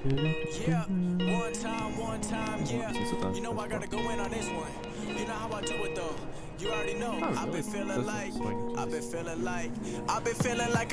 Yeah, one time, yeah. You know I gotta go in on this one. You know how I do it though. You already know. I've been feeling like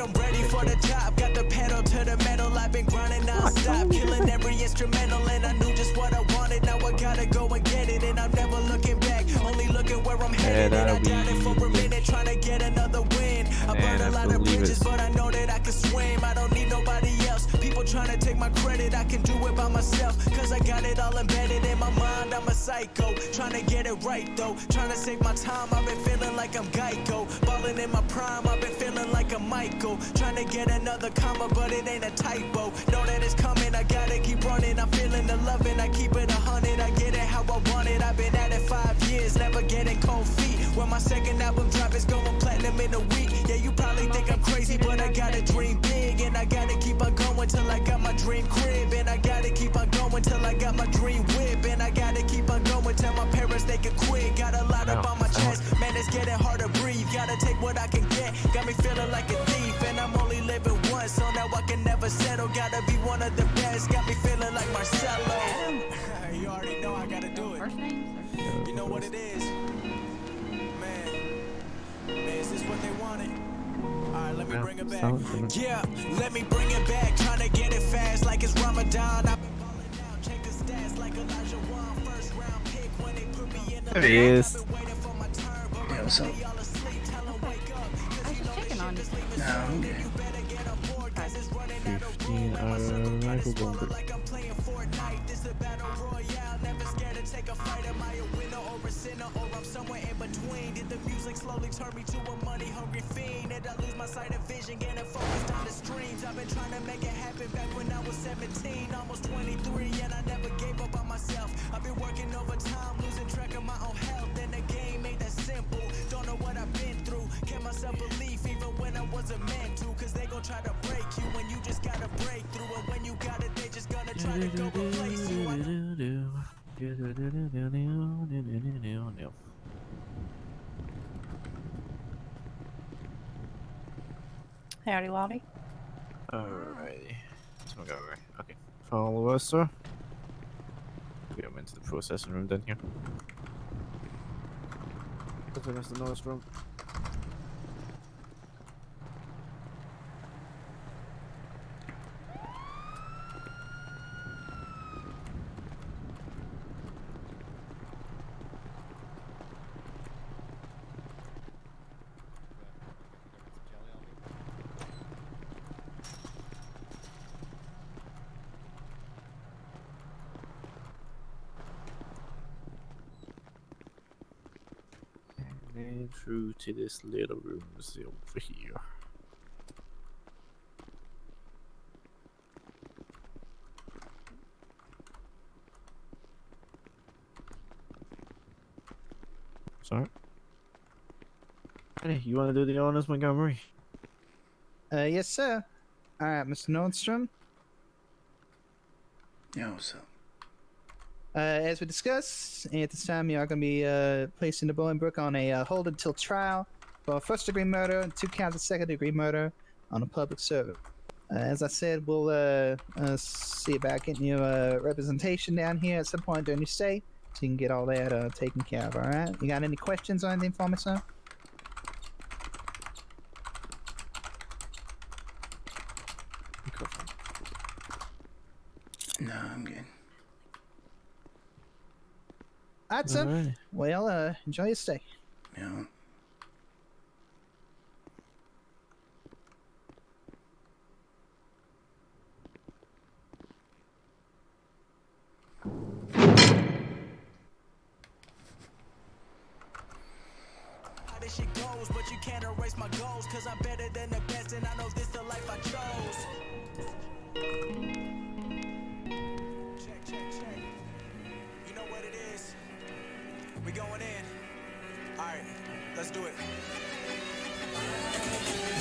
I'm ready for the top. Got the pedal to the metal. I've been grinding non-stop, killing every instrumental, and I knew just what I wanted. Now I gotta go and get it, and I'm never looking back. Only looking where I'm headed, and I doubted for a minute, trying to get another win. I burned a lot of bridges, but I know that I can swim. I don't need nobody else. People trying to take my credit, I can do it by myself. Cause I got it all embedded in my mind. I'm a psycho, trying to get it right though. Trying to save my time. I've been feeling like I'm Geico. Balling in my prime, I've been feeling like I'm Michael. Trying to get another comma, but it ain't a typo. Know that it's coming, I gotta keep running. I'm feeling the loving, I keep it 100. I get it how I want it. I've been at it 5 years, never getting cold feet. When my second album drop is going platinum in a week. Yeah, you probably think I'm crazy, but I gotta dream big. And I gotta keep on going till I got my dream crib. And I gotta keep on going till I got my dream whip. And I gotta keep on going till my parents they can quit. Got a lot up on my chest, man, it's getting hard to breathe. Gotta take what I can get, got me feeling like a thief. And I'm only living once, so now I can never settle. Gotta be one of the best, got me feeling like Marcelo. You already know I gotta do it. You know what it is. Man, is this what they wanted? Alright, let me bring it back. Yeah, let me bring it back. Trying to get it fast like it's Ramadan. I've been balling out, check the stats like Elijah Wan. First round pick when they put me in the There he is. I've been waiting for my turn, but right what's now up? they all asleep. Tell them wake up. Cause you know this shit is leaving No, soon. I'm And good. you better get on board, cause it's running out of 15 room. And my circle got it rifle swollen bomber. like I'm playing Fortnite. This a battle royale, never scared to take a fight. Am I a winner or a sinner, or I'm somewhere in between? Did the music slowly turn me to a money-hungry fiend? Did I lose my sight of vision, getting focused on the streams? I've been trying to make it happen back when I was 17, almost 23, and I never gave up on myself. I've been working overtime, losing track of my own health, and the game ain't that simple. Don't know what I've been through, kept myself belief even when I wasn't meant to. Cause they gon' try to break you when you just gotta break through, and when you got it, they just gonna try to go replace you. Howdy, Wally. Alrighty. So we go right. Okay. Follow us, sir. We go into the processing room then here. That's the Nordström. And through to this little room is over here. Sorry. Hey, you want to do the honors, Montgomery? Yes, sir. All right, Mr. Nordstrom. Yeah, what's up? As we discussed, at this time you are going to be placing the Bolingbrook on a hold until trial for first-degree murder and 2 counts of second-degree murder on a public servant. As I said, we'll see about getting you representation down here at some point during your stay, so you can get all that taken care of. All right? You got any questions or anything for me, sir? No, I'm good. All right, sir. Alright. Well, enjoy your stay. Yeah. How this shit goes, but you can't erase my goals. Cause I'm better than the best, and I know this the life I chose. Check, check, check. You know what it is. We going in. Alright, let's do it.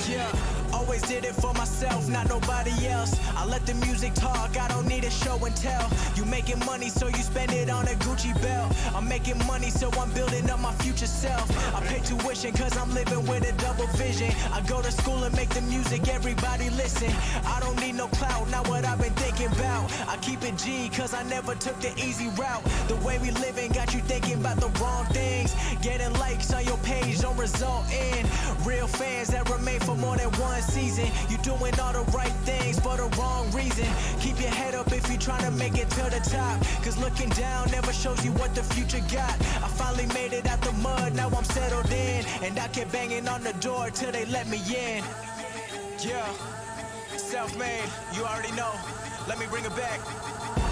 Yeah, always did it for myself, not nobody else. I let the music talk, I don't need a show and tell. You making money, so you spend it on a Gucci belt. I'm making money, so I'm building up my future self. I pay tuition, cause I'm living with a double vision. I go to school and make the music, everybody listen. I don't need no clout, not what I've been thinking about. I keep it G, cause I never took the easy route. The way we living got you thinking about the wrong things. Getting likes on your page don't result in real fans that remain for more than one season. You doing all the right things for the wrong reason. Keep your head up if you trying to make it to the top, cause looking down never shows you what the future got. I finally made it out the mud, now I'm settled in, and I kept banging on the door till they let me in. Yeah, self-made, you already know. Let me bring it back.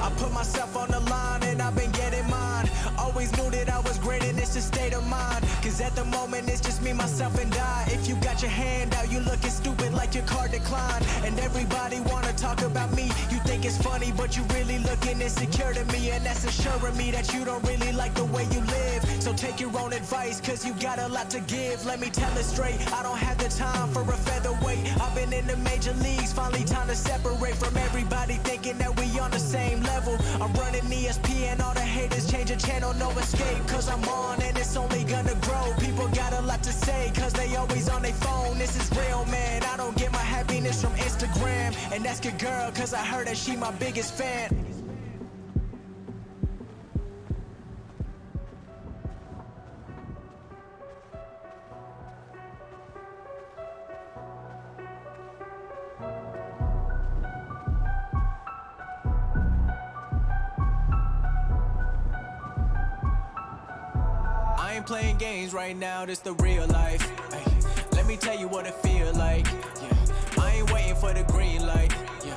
I put myself on the line and I've been getting mine. Always knew that I was great and it's a state of mind, cause at the moment it's just me, myself and I. If you got your hand out, you looking stupid like your card declined. And everybody wanna talk about me. You think it's funny, but you really looking insecure to me. And that's assuring me that you don't really like the way you live. So take your own advice, cause you got a lot to give. Let me tell it straight, I don't have the time for a featherweight. I've been in the major leagues, finally time to separate from everybody thinking that we on the same level. I'm running ESPN, all the haters change the channel, no escape, cause I'm on and it's only gonna grow. People got a lot to say, cause they always on their phone. This is real, man, I don't get my happiness from Instagram. And that's good girl, cause I heard that she my biggest fan. I ain't playing games right now, this the real life. Ay, let me tell you what it feel like. Yeah, I ain't waiting for the green light. Yeah,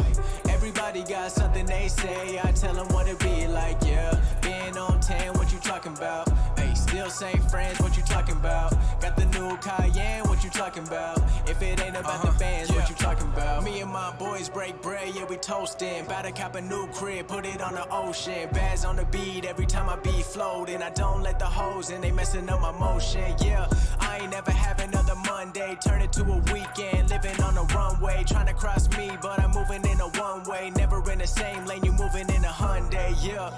everybody got something they say, I tell them what it be like. Yeah, being on 10, what you talking about? Hey, still same friends, what you talking about? Got the new Cayenne, what you talking about? If it ain't about the bands, what you talking about? Me and my boys break bread, yeah, we toasting. Bout to cop a new crib, put it on the ocean. Bags on the beat, every time I be floating. I don't let the hoes in, they messing up my motion. Yeah, I ain't never have another Monday, turn it to a weekend. Living on a runway, trying to cross me, but I'm moving in a one-way. Never in the same lane, you moving in a Hyundai, yeah.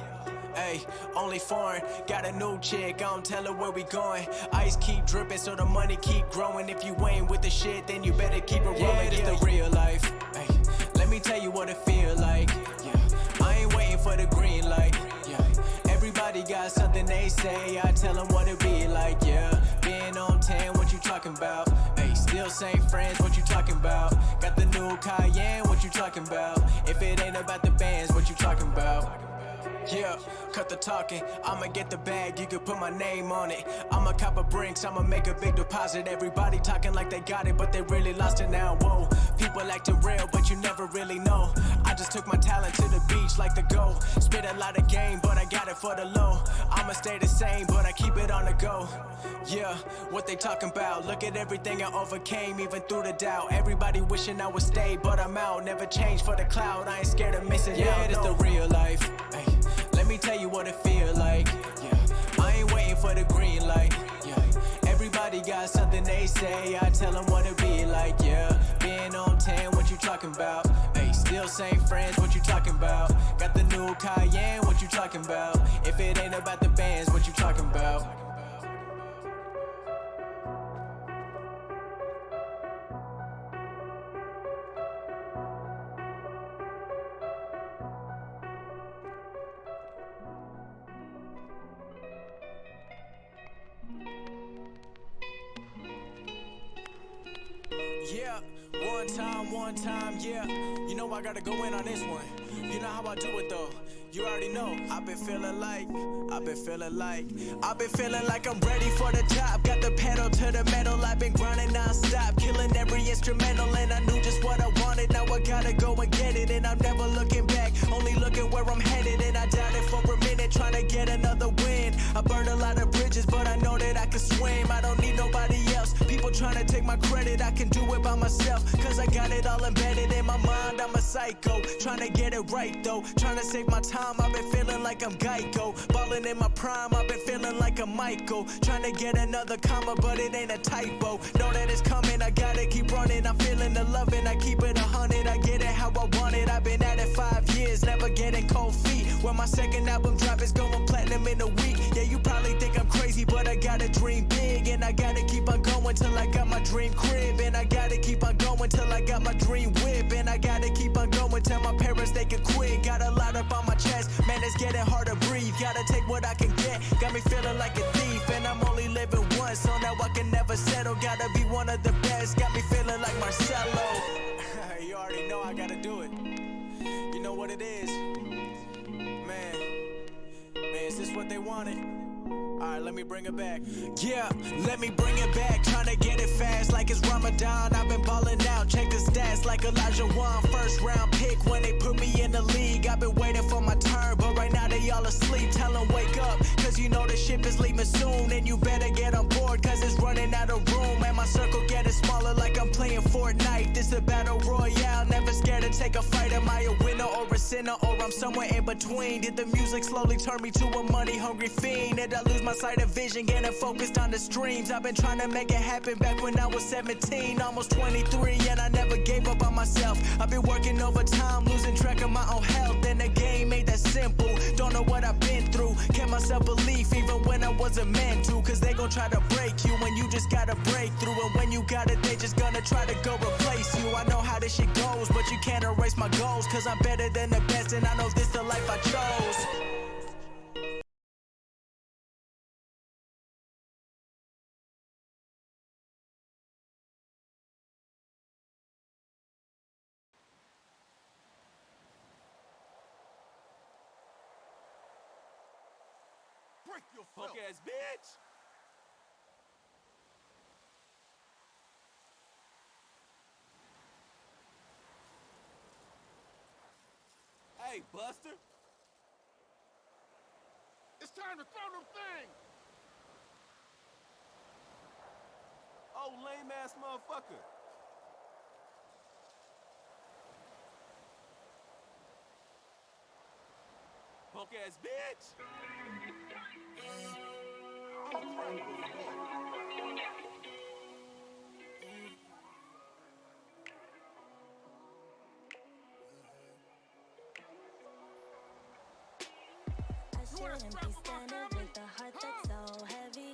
Ayy, only foreign, got a new chick, I don't tell her where we going. Ice keep dripping so the money keep growing. If you ain't with the shit, then you better keep it rolling. Yeah, it's the real life. Ayy, let me tell you what it feel like. Yeah, I ain't waiting for the green light. Yeah, everybody got something they say, I tell them what it be like. Yeah, being on 10, what you talking about? Ayy, still same friends, what you talking about? Got the new Cayenne, what you talking about? If it ain't about the bands, what you talking about? Yeah, cut the talking, I'ma get the bag, you can put my name on it. I'ma cop a Brinks, I'ma make a big deposit. Everybody talking like they got it, but they really lost it now, whoa. People acting real, but you never really know. I just took my talent to the beach like the go. Spit a lot of game, but I got it for the low. I'ma stay the same, but I keep it on the go. Yeah, what they talking about? Look at everything I overcame, even through the doubt. Everybody wishing I would stay, but I'm out. Never change for the cloud, I ain't scared of missing out. Yeah, this the real life. Ay, let me tell you what it feel like. Yeah, I ain't waiting for the green light. Yeah, everybody got something they say, I tell them what it be like. Yeah, being on 10, what you talking about? Hey, still same friends, what you talking about? Got the new Cayenne, what you talking about? If it ain't about the bands, what you talking about? Yeah, one time, yeah. You know I gotta go in on this one. You know how I do it though. You already know. I've been feeling like I'm ready for the top. Got the pedal to the metal. I've been grinding non-stop, killing every instrumental, and I knew just what I wanted. Now I gotta go and get it, and I'm never looking back. Only looking where I'm headed, and I doubted for a minute, trying to get another win. I burned a lot of bridges, but I know that I can swim. I don't need nobody else. People trying to take my credit, I can do it by myself, cause I got it all embedded in my mind. I'm a psycho, trying to get it right though, trying to save my time. I've been feeling like I'm Geico, balling in my prime. I've been feeling feeling like a Michael. Trying to get another comma, but it ain't a typo. Know that it's coming, I gotta keep running. I'm feeling the loving, I keep it 100. I get it how I want it. I've been at it 5 years, never getting cold feet. When my second album drop is going platinum in a week. Yeah, you probably think I'm crazy, but I gotta dream big. And I gotta keep on going till I got my dream crib. And I gotta keep on going till I got my dream whip. And I gotta keep on going, tell my parents they can quit. Got a lot up on my chest, man, it's getting hard to breathe. Gotta take what I can get, got me feeling like a thief. And I'm only living once, so now I can never settle. Gotta be one of the best, got me feeling like Marcelo. You already know I gotta do it. You know what it is. Man, is this what they wanted? Alright, let me bring it back. Yeah, let me bring it back. Tryna get it fast like it's Ramadan. I've been ballin' out, check the stats like Elijah Wan. First round pick when they put me in the league. I've been waiting for my turn, but right now they all asleep. Tell them wake up, cause you know the ship is leaving soon. And you better get on board, cause it's running out of room. And my circle getting smaller like I'm playing Fortnite. This a battle royale, never scared to take a fight. Am I a winner or a sinner, or I'm somewhere in between? Did the music slowly turn me to a money-hungry fiend? Did I lose my sight of vision, getting focused on the streams? I've been trying to make it happen back when I was 17, almost 23, and I never gave up on myself. I've been working overtime, losing track of my own health, and the game ain't that simple. Don't know what I've been through, kept myself belief even when I wasn't meant to. Cause they gon' try to break you when you just gotta break through. And when you got it, they just gonna try to go replace you. I know how this shit goes, but you can't erase my goals. Cause I'm better than the best, and I know this the life I chose. Break your punk ass bitch! Hey, Buster! It's time to throw them things! Oh, lame ass motherfucker! Punk ass bitch! I shouldn't be standing with a heart that's so heavy.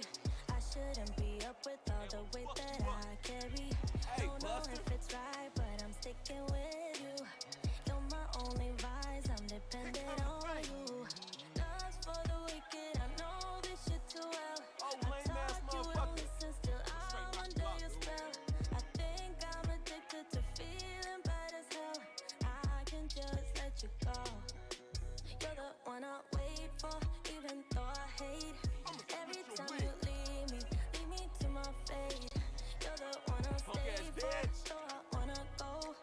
I shouldn't be up with all the weight that I carry. Don't know if it's right, but I'm sticking with you. You're my only vice, I'm dependent on you. Love's for the wicked, I know this shit too well. I taught you don't listen, still I'm under your spell. I think I'm addicted to feeling bad as hell. I can just let you go. You're the one I wait for, even though I hate. Every time you leave me to my fate. You're the one I stay for, so I wanna go.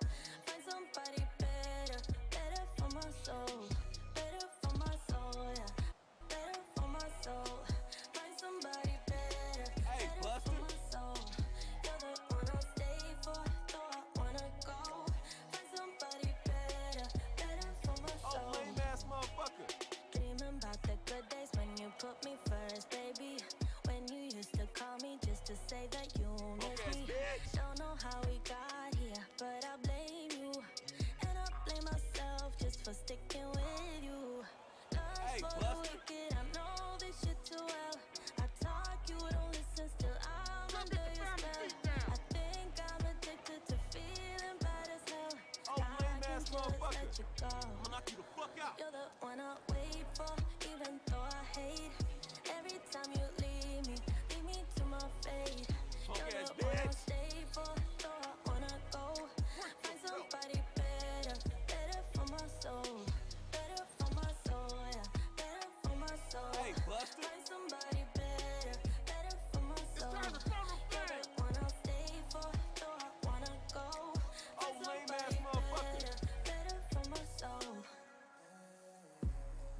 Find somebody better, better for my soul. Better for my soul, yeah. Better for my soul. Find somebody better, better for my soul. You're the one I stay for, so I wanna go. Find somebody better, better for my soul. Oh, lame ass motherfucker! Dreaming about the good days when you put me first, baby. When you used to call me just to say that you miss me. Don't know how we got here, but I blame you. And I blame myself just for sticking with you. Love's for the wicked, I know this shit too well. I talk, you don't listen, still I'm under your spell. I think I'm addicted to feeling bad as hell. I can just let you go. I'ma knock you the fuck out! You're the one I wait for, even though I hate. Every time you leave me to my fate. You're the one I stay for, so I wanna go. Find somebody better, better for my soul. Better for my soul, yeah. Better for my soul. Hey, Buster! Find somebody better, better for my soul. You're the one I stay for, so I wanna go. Find somebody better, better for my soul.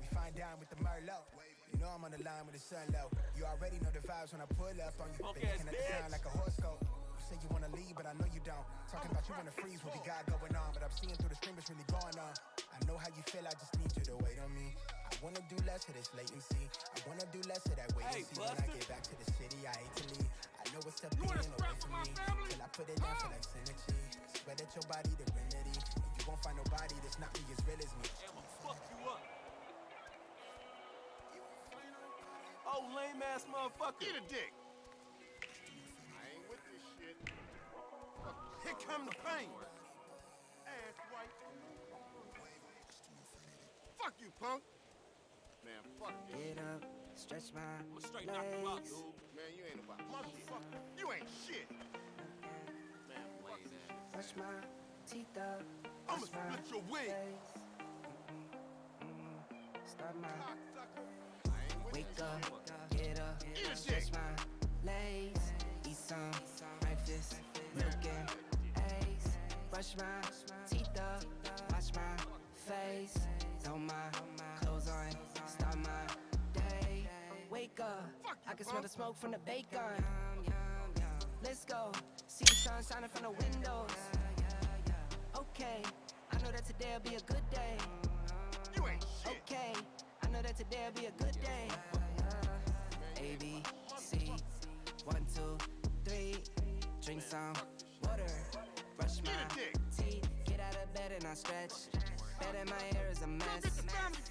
We find down with the Merlot. You know I'm on the line with the sun low. You already know the vibes when I pull up on you. Been looking at the sound like a horoscope. You say you wanna leave, but I know you don't. Talking about you wanna freeze what we got going on, but I'm seeing through the screen what's really going on. I know how you feel, I just need you to wait on me. I wanna do less of this latency. I wanna do less of that wait and see. When I get back to the city, I hate to leave. I know it's tough being away from me. Till I put it down for like synergy. Swear that your body the remedy. And you won't find nobody that's not me as real as me. I'ma fuck you up. Oh, lame ass motherfucker. Eat a dick. I ain't with this shit. Here come the pain. Ass white. Fuck you, punk. Man, fuck this. Get up, stretch my I'ma straight knock you out, legs. dude. Man, you ain't about motherfucker. You ain't shit. Man, fuck this shit. Brush my teeth up. I'ma brush my split your wig. face. Start my Cocksucker. I ain't with wake this up, shit. get up, Eat a stretch dick. my legs. Eat some breakfast, milk and eggs. Brush my teeth up, wash my face. Throw my clothes on, start my day. Wake up, I can smell the smoke from the bacon. Let's go, see the sun shining from the windows. Okay, I know that today'll be a good day. You ain't shit. Okay, I know that today'll be a good day. A, B, C, 1, 2, 3. Drink some water, brush my teeth, get out of bed and I stretch. Bed in my hair is a mess.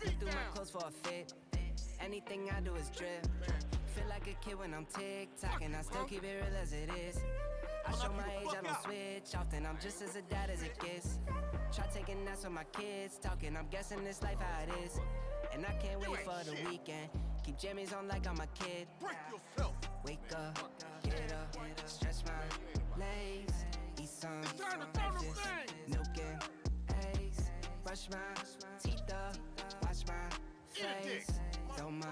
Look through my clothes for a fit. Anything I do is drip. Feel like a kid when I'm tick-tocking. I still keep it real as it is. I show my age, I don't switch often. I'm just as a dad as it gets. Try taking naps with my kids, talking. I'm guessing this life how it is. And I can't wait for the weekend. Keep jammies on like I'm a kid. Break yourself. Wake up, get up, stretch my legs. Eat some breakfast, milk and eggs. Brush my teeth up, wash my face. Throw my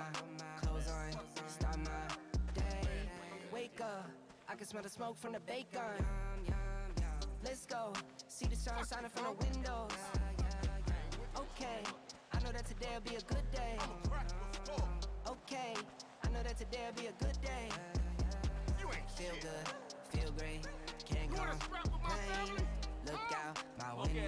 clothes on, start my day. Wake up, I can smell the smoke from the bacon. Let's go, see the sun shining from the windows. Okay, I know that today'll be a good day. Okay, I know that today'll be a good day. Feel good, feel great, can't complain. Look out my window,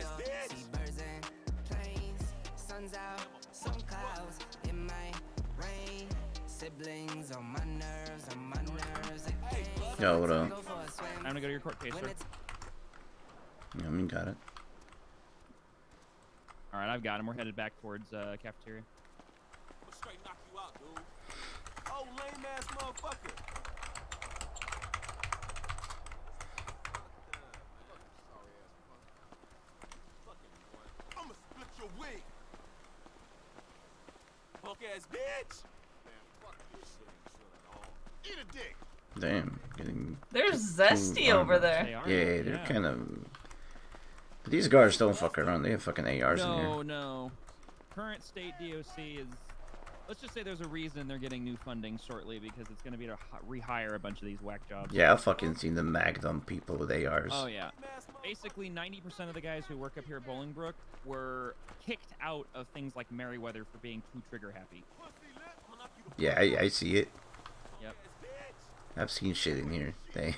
see birds and planes. Sun's out, some clouds, it might rain. Siblings on my nerves, again. Yo, what up? Go for a swim. I'm gonna go to your court case, When sir. it's Yeah, I mean, got it. All right, I've got him. We're headed back towards cafeteria. I'ma straight knock you out, dude. Oh, lame ass motherfucker. I'ma split your wig. Punk ass bitch. Man, fuck this shit ain't chill at all. Eat a dick. Damn, getting. There's zesty over there. They are. Yeah, they're kind of. But these guards don't fuck around. They have fucking ARs in here. No. Current state DOC is. Let's just say there's a reason they're getting new funding shortly because it's going to be to rehire a bunch of these whack jobs. Yeah, I've fucking seen them magnum people with ARs. Oh yeah. Basically, 90% of the guys who work up here at Bolingbrook were kicked out of things like Merriweather for being too trigger happy. Yeah, I see it. Yep. I've seen shit in here. They.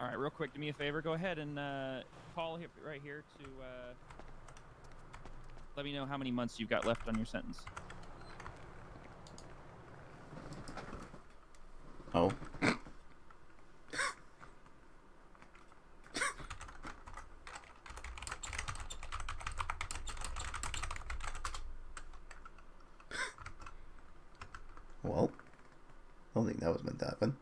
All right, real quick, do me a favor. Go ahead and call right here to let me know how many months you've got left on your sentence. Oh. think that was meant to happen.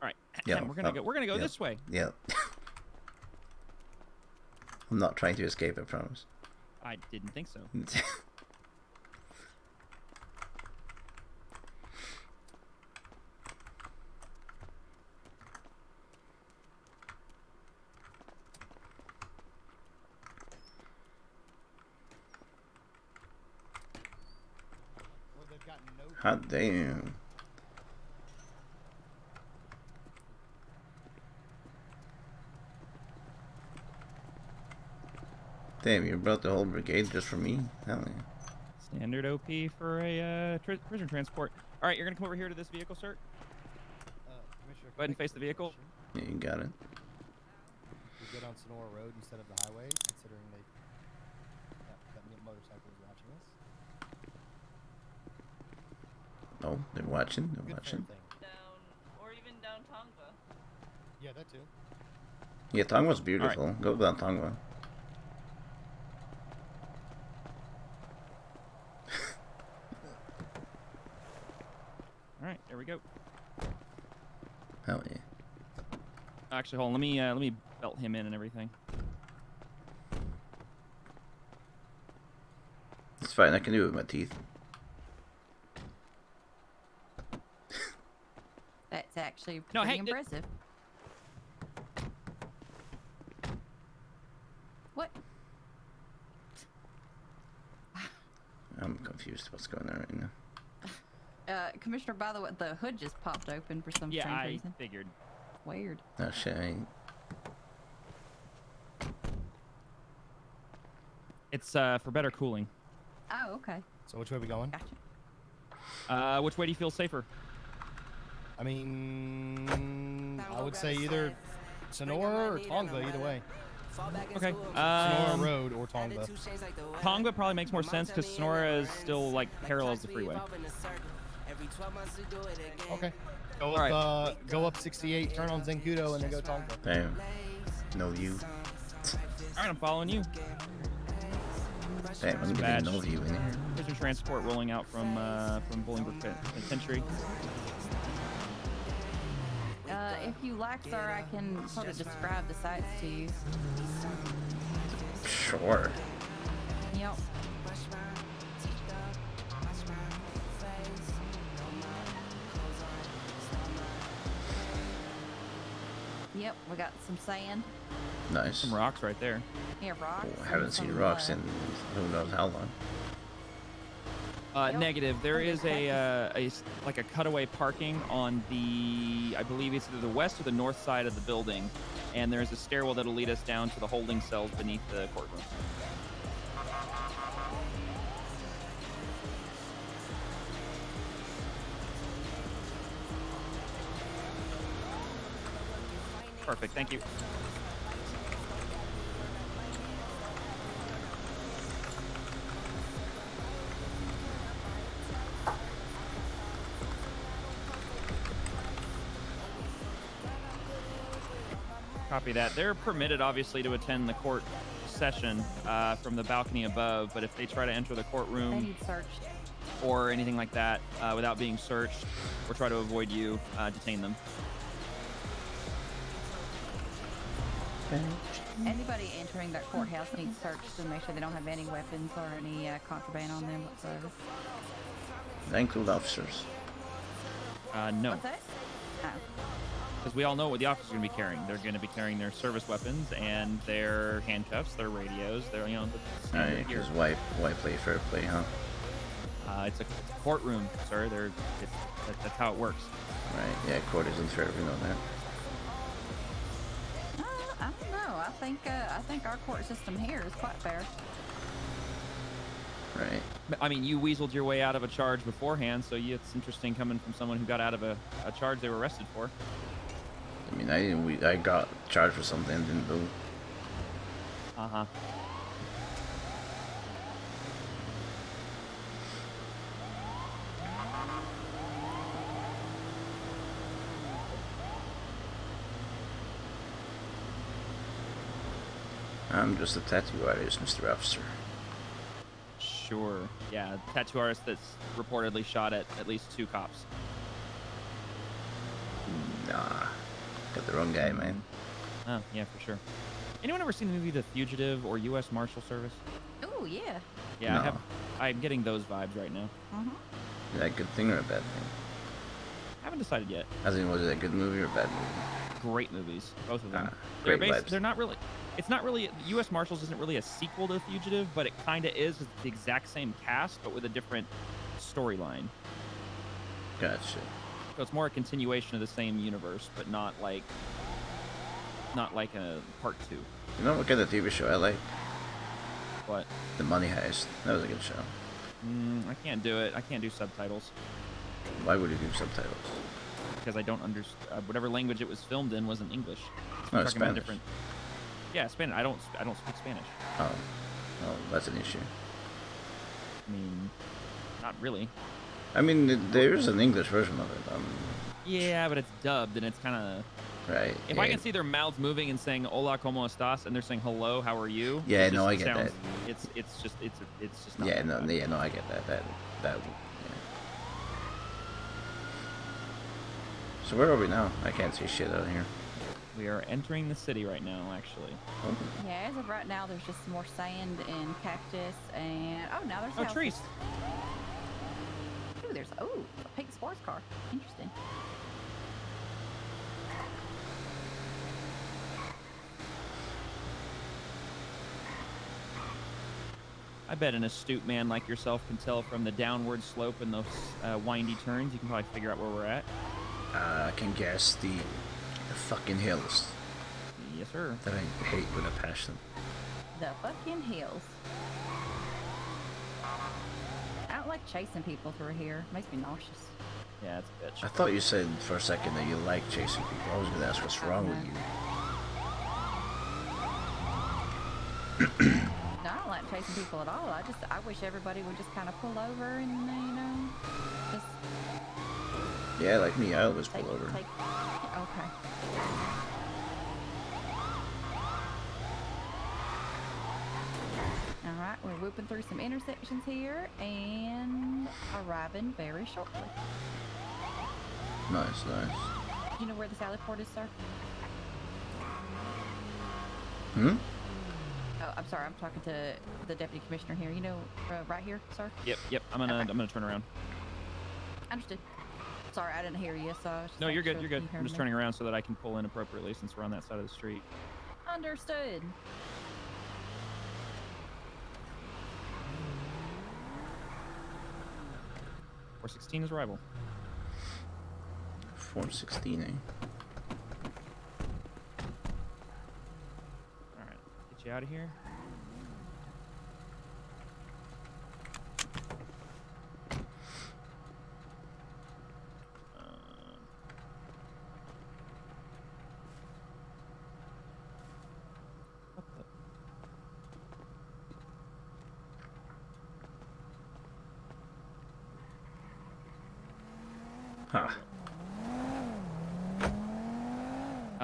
All right. Yeah, We're gonna go yeah, this way. Yeah. I'm not trying to escape, I promise. I didn't think so. Hot damn. Damn, you brought the whole brigade just for me? Hell yeah. Standard OP for a prisoner transport. All right, you're gonna come over here to this vehicle, sir. Go ahead and face the vehicle. Yeah, you got it. We get on Sonora Road instead of the highway, considering that motorcycle is watching us. No, they're watching. They're Good watching. Down, or even down Tongva. Yeah, that too. Yeah, Tongva's beautiful. Go down Tongva. All right, there we go. Hell yeah. Actually, hold on. Let me belt him in and everything. It's fine. I can do it with my teeth. That's actually No, pretty hey, impressive. What? I'm confused what's going on right now. Commissioner, by the way, the hood just popped open for some Yeah, strange I reason. figured. Weird. Oh shit, I ain't. It's for better cooling. Oh, okay. So which way are we going? Gotcha. Which way do you feel safer? I mean, I would say either Sonora or Tongva, either way. Okay. Sonora Road or Tongva. Tongva probably makes more sense because Sonora is still like parallels the freeway. Okay. Go up 68, turn on Zenkudo, and then go Tongva. Damn. No view. All right, I'm following you. Damn, I'm getting no view in here. Prison transport rolling out from Bolingbrook Penitentiary. If you like, sir, I can sort of describe the sights to you. Sure. Yep. Yep, we got some sand. Nice. Some rocks right there. Yeah, rocks. Oh, I haven't seen rocks in who knows how long. Negative. There is a cutaway parking on the, I believe it's either the west or the north side of the building, and there's a stairwell that'll lead us down to the holding cells beneath the courtroom. Perfect. Thank you. Copy that. They're permitted, obviously, to attend the court session from the balcony above, but if they try to enter the They courtroom need searched. or anything like that without being searched or try to avoid you, detain them. Anybody entering that courthouse needs searched to make sure they don't have any weapons or any contraband on them whatsoever. That include officers. No. What's that? Oh. Because we all know what the officers are going to be carrying. They're going to be carrying their service weapons and their handcuffs, their radios, their, the standard gear. Because why play fair play, huh? It's a courtroom, sir. That's how it works. Right, yeah, court isn't fair, we know that. I don't know. I think our court system here is quite fair. Right. I mean, you weaseled your way out of a charge beforehand, so it's interesting coming from someone who got out of a charge they were arrested for. I mean, I got charged for something and didn't do. Uh-huh. I'm just a tattoo artist, Mr. Officer. Sure. Yeah, tattoo artist that's reportedly shot at least 2 cops. Nah, got the wrong guy, man. Oh, yeah, for sure. Anyone ever seen the movie The Fugitive or U.S. Marshal Service? Oh, yeah. Yeah, No. I'm getting those vibes right now. Is that a good thing or a bad thing? I haven't decided yet. As in, was it a good movie or a bad movie? Great movies, both of them. Great vibes. They're not really. It's not really. U.S. Marshals isn't really a sequel to The Fugitive, but it kind of is. It's the exact same cast, but with a different storyline. Gotcha. So it's more a continuation of the same universe, but not like a part 2. You know what kind of TV show I like? What? The Money Heist. That was a good show. I can't do it. I can't do subtitles. Why would you do subtitles? Because I don't understand. Whatever language it was filmed in wasn't English. No, it's Spanish. Different. Yeah, Spanish. I don't speak Spanish. Oh, that's an issue. I mean, not really. I mean, there's an English version of it. Yeah, but it's dubbed, and it's kind of. Right. If I can see their mouths moving and saying "Hola, cómo estás," and they're saying "Hello, how are you?" Yeah, no, I get that. It's just not. Yeah, no, I get that. That. Yeah. So where are we now? I can't see shit out here. We are entering the city right now, actually. Oh. Yeah, as of right now, there's just more sand and cactus and now there's houses. Trees. Ooh, there's a pink sports car. Interesting. I bet an astute man like yourself can tell from the downward slope and those windy turns. You can probably figure out where we're at. I can guess the fucking hills. Yes, sir. That I hate with a passion. The fucking hills. I don't like chasing people through here. It makes me nauseous. Yeah, it's a bitch. I thought you said for a second that you like chasing people. I was gonna ask what's wrong with you. No, I don't like chasing people at all. I wish everybody would just kind of pull over and just. Yeah, like me, I always pull over. Okay. All right, we're whooping through some intersections here and arriving very shortly. Nice. Do you know where the Sally Port is, sir? Hmm? Oh, I'm sorry. I'm talking to the deputy commissioner here. You know, right here, sir. Yep. I'm gonna turn around. Understood. Sorry, I didn't hear you. So I was just No, you're making good. sure You're good. you heard I'm just me. turning around so that I can pull in appropriately since we're on that side of the street. Understood. .416 is arrival. 416, eh? All right, get you out of here. Huh.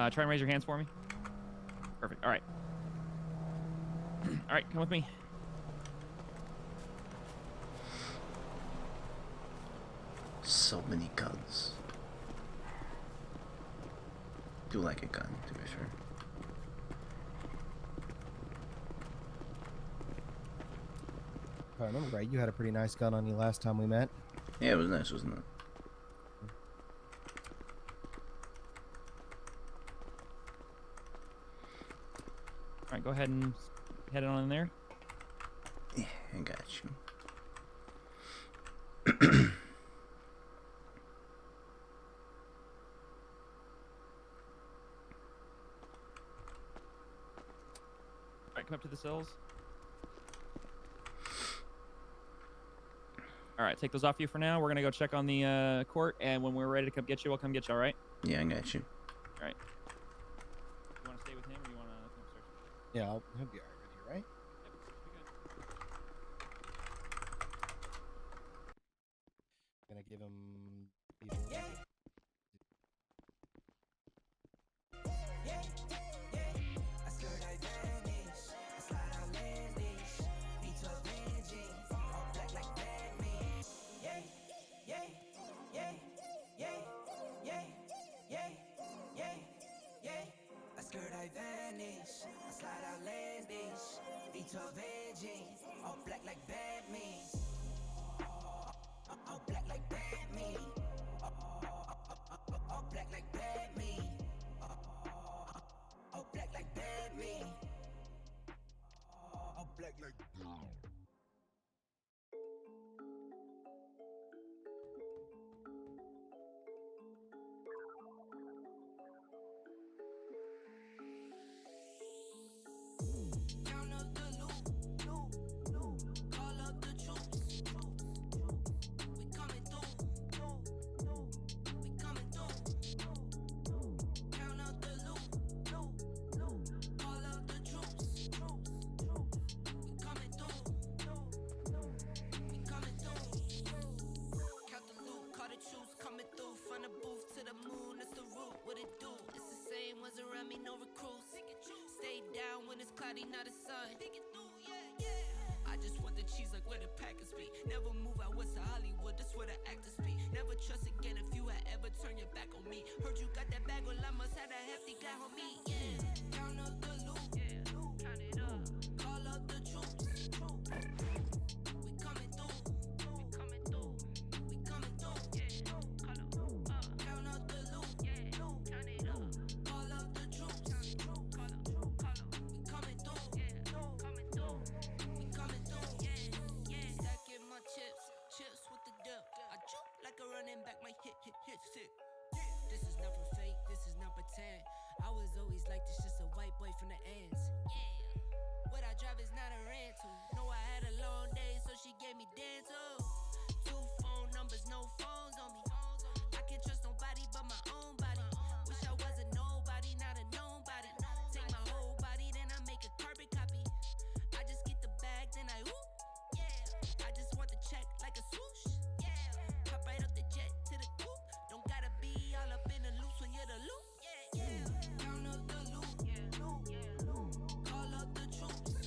Try and raise your hands for me. Perfect. All right. All right, come with me. So many guns. Do like a gun, to be fair. If I remember right, you had a pretty nice gun on you last time we met. Yeah, it was nice, wasn't it? All right, go ahead and head on in there. Yeah, I got you. All right, come up to the cells. All right, take those off you for now. We're gonna go check on the court, and when we're ready to come get you, we'll come get you. All right? Yeah, I got you. All right. You want to stay with him, or you want to come upstairs? Yeah, he'll be alright with you, right? Gonna give him. avenging. All black like Batman. All black like Batman. All black like Batman. All black like Batman. All black like Batman. Count up the loot, call up the troops. We coming through, we coming through. Count up the loot, call up the troops. We coming through, we coming through. Count the loot, call the troops coming through. From the booth to the moon, that's the route. What it do? It's the same ones around me, no recruits. Stay down when it's cloudy, not a sun. I just want the cheese like where the Packers be. Never move out west of Hollywood, that's where the actors be. Never trust again if you had ever turned your back on me. Heard you got that bag, well I must have a hefty guy on me. Yeah. Count up the loot, count it up. Call up the troops. We coming through, we coming through, we coming through. Count up the loot, count it up. Call up the troops. We coming through, we coming through. Stacking my chips with the dip. I juke like a running back, my hit sick. This is not for fake, this is not pretend. I was always like this, just a white boy from the ends. What I drive is not a rental. No, I had a long day, so she gave me dental. 2 phone numbers, no phones on me. I can't trust nobody but my own body. Wish I was a nobody, not a known body. Take my whole body, then I make a carbon copy. I just get the bag, then I whoop. I just want the check like a swoosh. Hop right up the jet to the coop. Don't gotta be all up in the loops when you're the loop. Count up the loot, call up the troops. We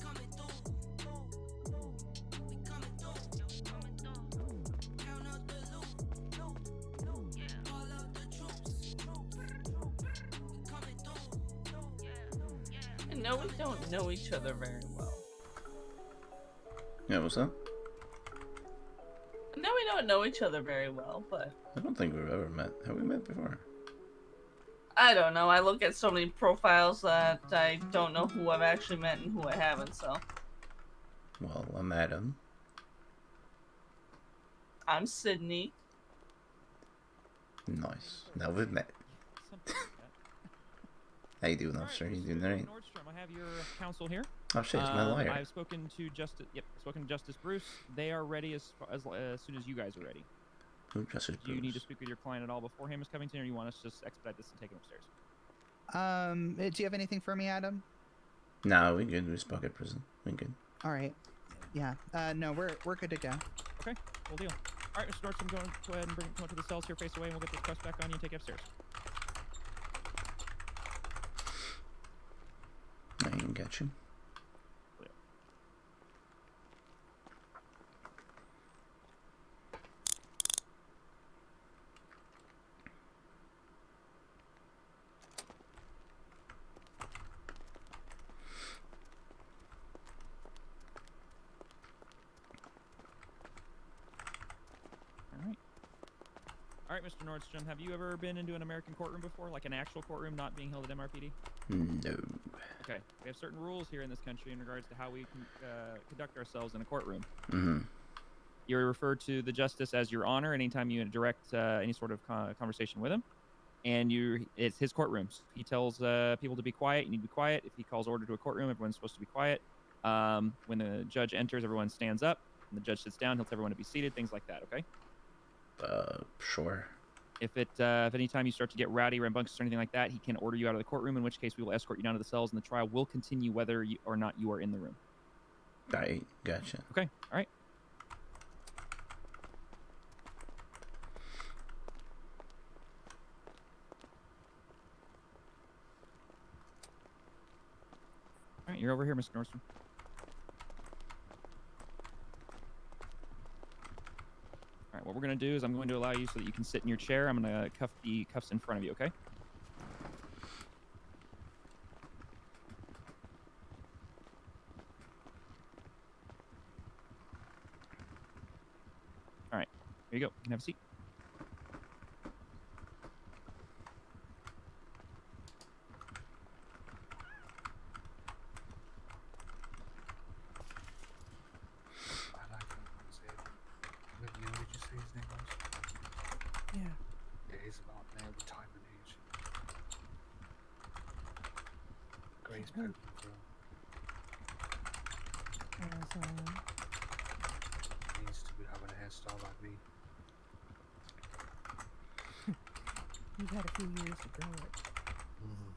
coming through, we coming through. Count up the loot, call up the troops. We coming through. No, we don't know each other very well. Yeah, what's up? No, we don't know each other very well, but I don't think we've ever met. Have we met before? I don't know. I look at so many profiles that I don't know who I've actually met and who I haven't, so. Well, I'm Adam. I'm Sydney. Nice. Now we've met. Something like that. How you doing, officer? You doing alright? Nordström, I have your counsel here. Oh shit, it's my lawyer. I've spoken to Justice. Yep, spoken to Justice Bruce. They are ready as soon as you guys are ready. Who, Justice Do you need to Bruce? speak with your client at all before him, Ms. Covington, or you want us to just expedite this and take him upstairs? Do you have anything for me, Adam? No, we good. We spoke at prison. We good. All right. Yeah. No, we're good to go. Okay, cool deal. All right, Mr. Nordstrom, go ahead and come up to the cells here, face away, and we'll get this press back on you and take you upstairs. I can get you. All right, Mr. Nordstrom, have you ever been into an American courtroom before, like an actual courtroom not being held at MRPD? No. Okay, we have certain rules here in this country in regards to how we conduct ourselves in a courtroom. Mm-hmm. You're referred to the justice as your honor anytime you direct any sort of conversation with him. And it's his courtroom. He tells people to be quiet. You need to be quiet. If he calls order to a courtroom, everyone's supposed to be quiet. When the judge enters, everyone stands up. When the judge sits down, he'll tell everyone to be seated, things like that, okay? Sure. If any time you start to get rowdy, rambunctious, or anything like that, he can order you out of the courtroom, in which case we will escort you down to the cells, and the trial will continue whether or not you are in the room. Right, gotcha. Okay, all right. All right, you're over here, Mr. Nordstrom. All right, what we're going to do is I'm going to allow you so that you can sit in your chair. I'm going to cuff the cuffs in front of you, okay? Here you go. You can have a seat. I like him. Did you say his name was? Yeah. It is about their retirement age. Grace Pope as well. He needs to be having a hairstyle like me. You've had a few years to grow it. Mm-hmm.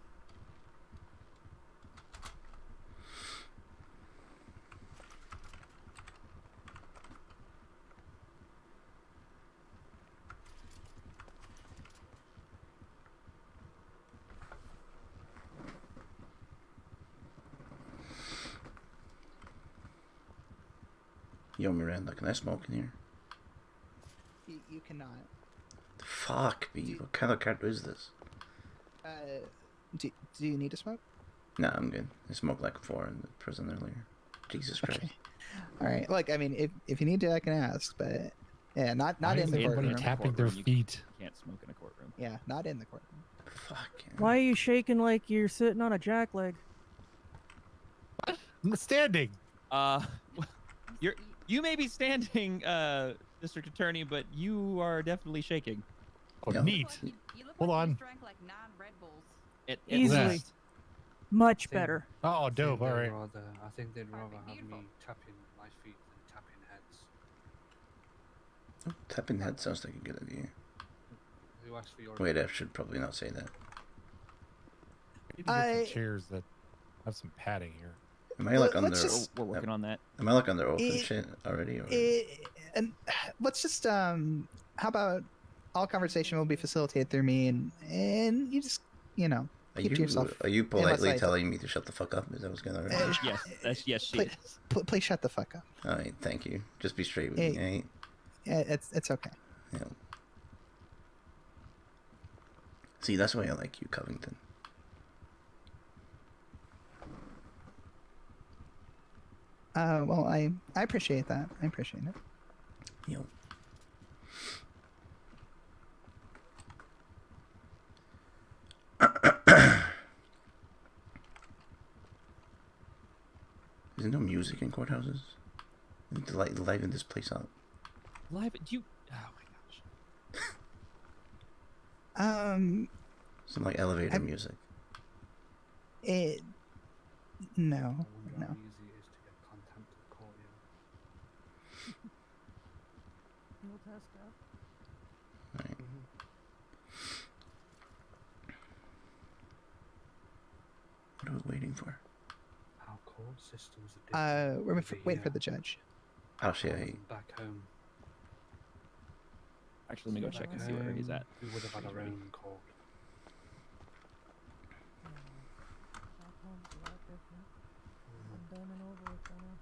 Yo, Miranda, can I smoke in here? You cannot. The fuck, me. What kind of character is this? Do you need to smoke? Nah, I'm good. I smoked like 4 in the prison earlier. Jesus Christ. Okay. All right. Look, I mean, if you need to, I can ask, but yeah, not in the courtroom. Tapping their feet. You can't smoke in a courtroom. Yeah, not in the courtroom. Fuck. Why are you shaking like you're sitting on a jackleg? I'm standing. You may be standing, District Attorney, but you are definitely shaking. Oh, neat. Hold on. Drank like 9 Red Bulls. Easily. Much better. Oh, dope. All right. I think they'd rather have me tapping my feet than tapping heads. Oh, tapping head sounds like a good idea. Who asked for your Wait, I should probably not say that. Maybe get some chairs that have some padding here. Am I like Let's under? just- We're working on that. Am I like under oath and shit already? Or? And let's just how about all conversation will be facilitated through me, and you just keep to yourself. Are you unless politely I- telling me to shut the fuck up? Is that what's going on? Right? Yes, she please, is. please shut the fuck up. All right, thank you. Just be straight with Hey. me. Right? Yeah, it's okay. Yeah. See, that's why I like you, Covington. Well, I appreciate that. I appreciate it. Yo. Is there no music in courthouses? We need to liven this place up. Live? Do you? Oh my gosh. Some like elevator music. No. How easy it is to get contempt of court, yeah. You'll test that. Right. What are we waiting for? Our court systems are different. We're over waiting for here the judge. Actually, than back home. Actually, let me go check and see where he's at. We would have had our own court. Back home's a lot different. I'm done and over with by now.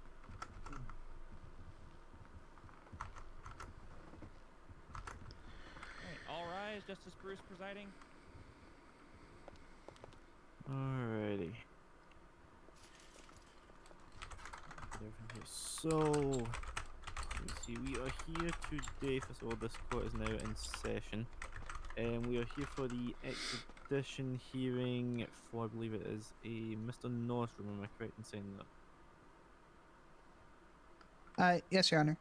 All rise, Justice Bruce presiding. Alrighty. So, let's see, we are here today. First of all, this court is now in session. And we are here for the extradition hearing for, I believe it is, a Mr. Nordström. Am I correct in saying that? Yes, Your Honor.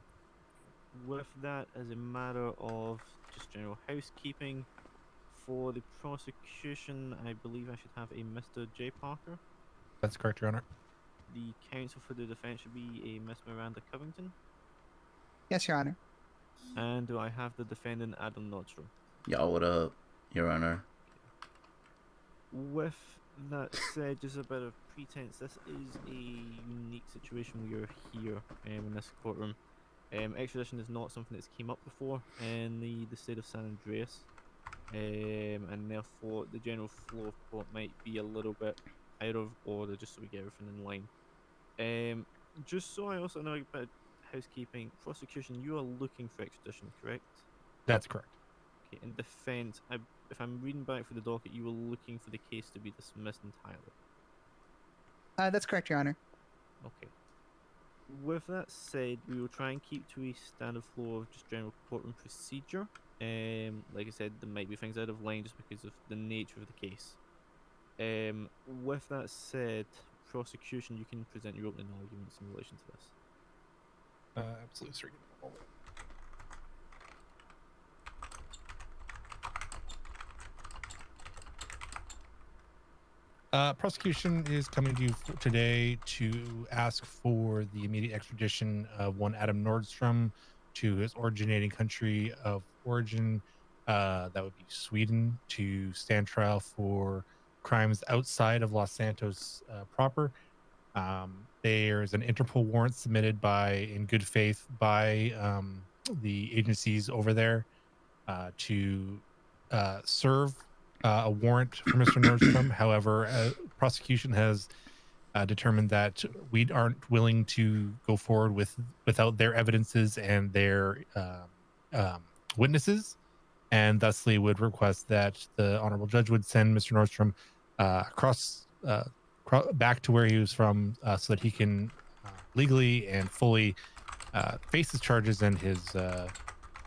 With that, as a matter of just general housekeeping, for the prosecution, I believe I should have a Mr. J. Parker. That's correct, Your Honor. The counsel for the defense should be a Miss Miranda Covington. Yes, Your Honor. And do I have the defendant Adam Nordström? Yo, what up, Your Honor? With that said, just a bit of pretense, this is a unique situation. We are here in this courtroom. Extradition is not something that's came up before in the state of San Andreas. And therefore the general flow of court might be a little bit out of order, just so we get everything in line. Just so I also know a bit of housekeeping, prosecution, you are looking for extradition, correct? That's correct. Okay, in defense, if I'm reading back for the docket, you were looking for the case to be dismissed entirely. That's correct, Your Honor. Okay. with that said, we will try and keep to a standard flow of just general courtroom procedure. Like I said, there might be things out of line just because of the nature of the case. With that said, prosecution, you can present your opening arguments in relation to this. Absolutely, sir. Give me a moment. Prosecution is coming to you today to ask for the immediate extradition of one Adam Nordström to his originating country of origin, that would be Sweden, to stand trial for crimes outside of Los Santos proper. There's an Interpol warrant submitted in good faith by the agencies over there to serve a warrant for Mr. Nordstrom. However, prosecution has determined that we aren't willing to go forward without their evidences and their witnesses, and thusly would request that the honorable judge would send Mr. Nordstrom back to where he was from, so that he can legally and fully face his charges and his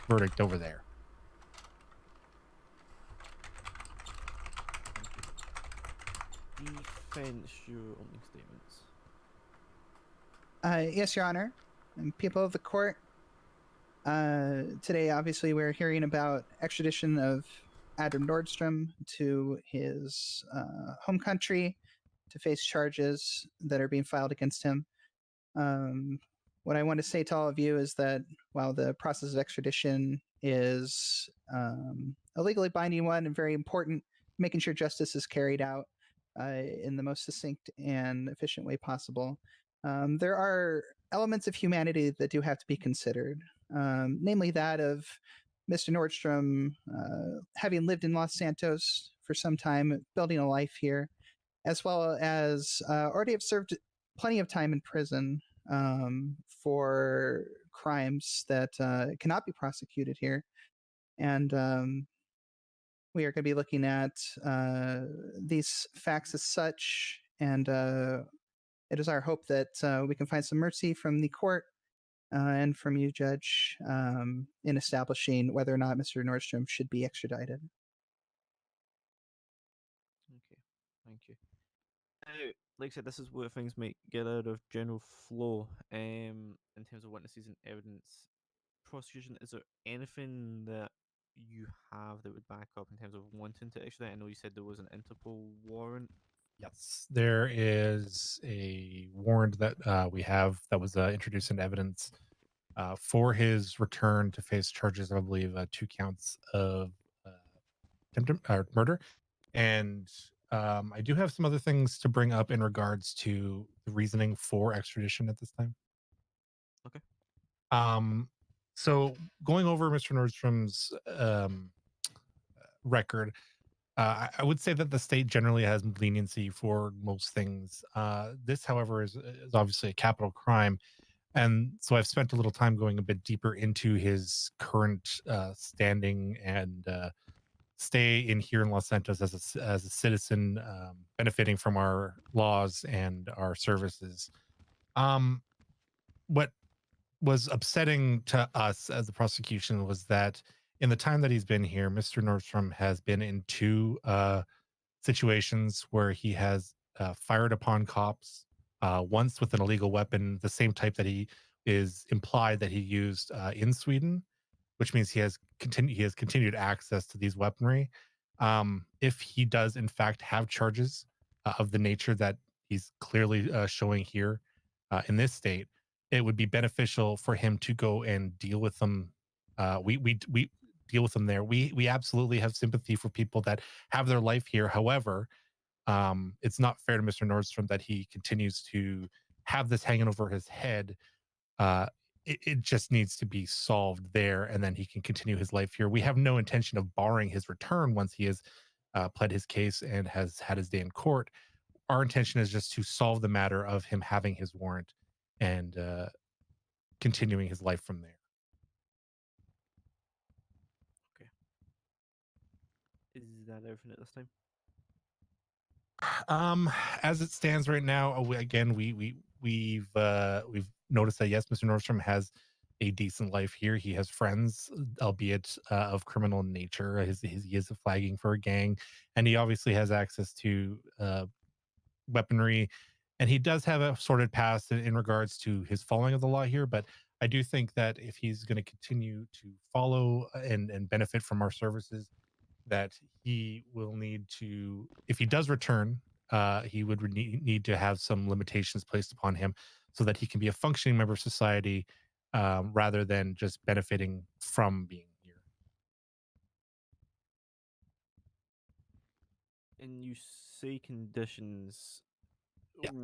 verdict over there. Defense, your opening statements. Yes, Your Honor, and people of the court. Today, obviously, we're hearing about extradition of Adam Nordstrom to his home country to face charges that are being filed against him. What I want to say to all of you is that while the process of extradition is a legally binding one and very important, making sure justice is carried out in the most succinct and efficient way possible, there are elements of humanity that do have to be considered, namely that of Mr. Nordstrom having lived in Los Santos for some time, building a life here, as well as already have served plenty of time in prison for crimes that cannot be prosecuted here. And we are going to be looking at these facts as such, and it is our hope that we can find some mercy from the court and from you, Judge, in establishing whether or not Mr. Nordstrom should be extradited. Okay, thank you. Like I said, this is where things might get out of general flow in terms of witnesses and evidence. Prosecution, is there anything that you have that would back up in terms of wanting to extradite? I know you said there was an Interpol warrant. Yes, there is a warrant that we have that was introduced into evidence for his return to face charges of, I believe, 2 counts of attempted murder. And I do have some other things to bring up in regards to the reasoning for extradition at this time. Okay. So going over Mr. Nordstrom's record, I would say that the state generally has leniency for most things. This, however, is obviously a capital crime. And so I've spent a little time going a bit deeper into his current standing and stay in here in Los Santos as a citizen, benefiting from our laws and our services. What was upsetting to us as the prosecution was that in the time that he's been here, Mr. Nordstrom has been in 2 situations where he has fired upon cops, once with an illegal weapon, the same type that he is implied that he used in Sweden, which means he has continued access to these weaponry. If he does in fact have charges of the nature that he's clearly showing here in this state, it would be beneficial for him to go and deal with them. We deal with them there. We absolutely have sympathy for people that have their life here. However, it's not fair to Mr. Nordstrom that he continues to have this hanging over his head. It just needs to be solved there, and then he can continue his life here. We have no intention of barring his return once he has pled his case and has had his day in court. Our intention is just to solve the matter of him having his warrant and continuing his life from there. Okay. Is that everything at this time? As it stands right now, we've notice that yes, Mr. Nordstrom has a decent life here. He has friends, albeit of criminal nature. He is flagging for a gang, and he obviously has access to weaponry, and he does have a sorted past in regards to his following of the law here. But I do think that if he's going to continue to follow and benefit from our services, that he will need to, if he does return, he would need to have some limitations placed upon him so that he can be a functioning member of society, rather than just benefiting from being here. And you say conditions.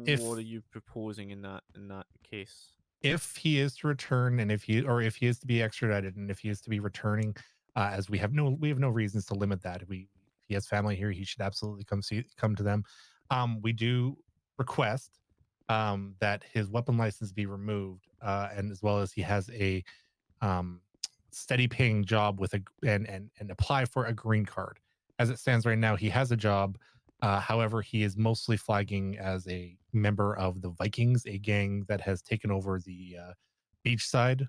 If- What are you proposing in that case? If he is to return, and if he is to be extradited, and if he is to be returning, as we have no reasons to limit that. If he has family here, he should absolutely come to them. We do request that his weapon license be removed, and as well as he has a steady paying job with and apply for a green card. As it stands right now, he has a job. However, he is mostly flagging as a member of the Vikings, a gang that has taken over the beach side.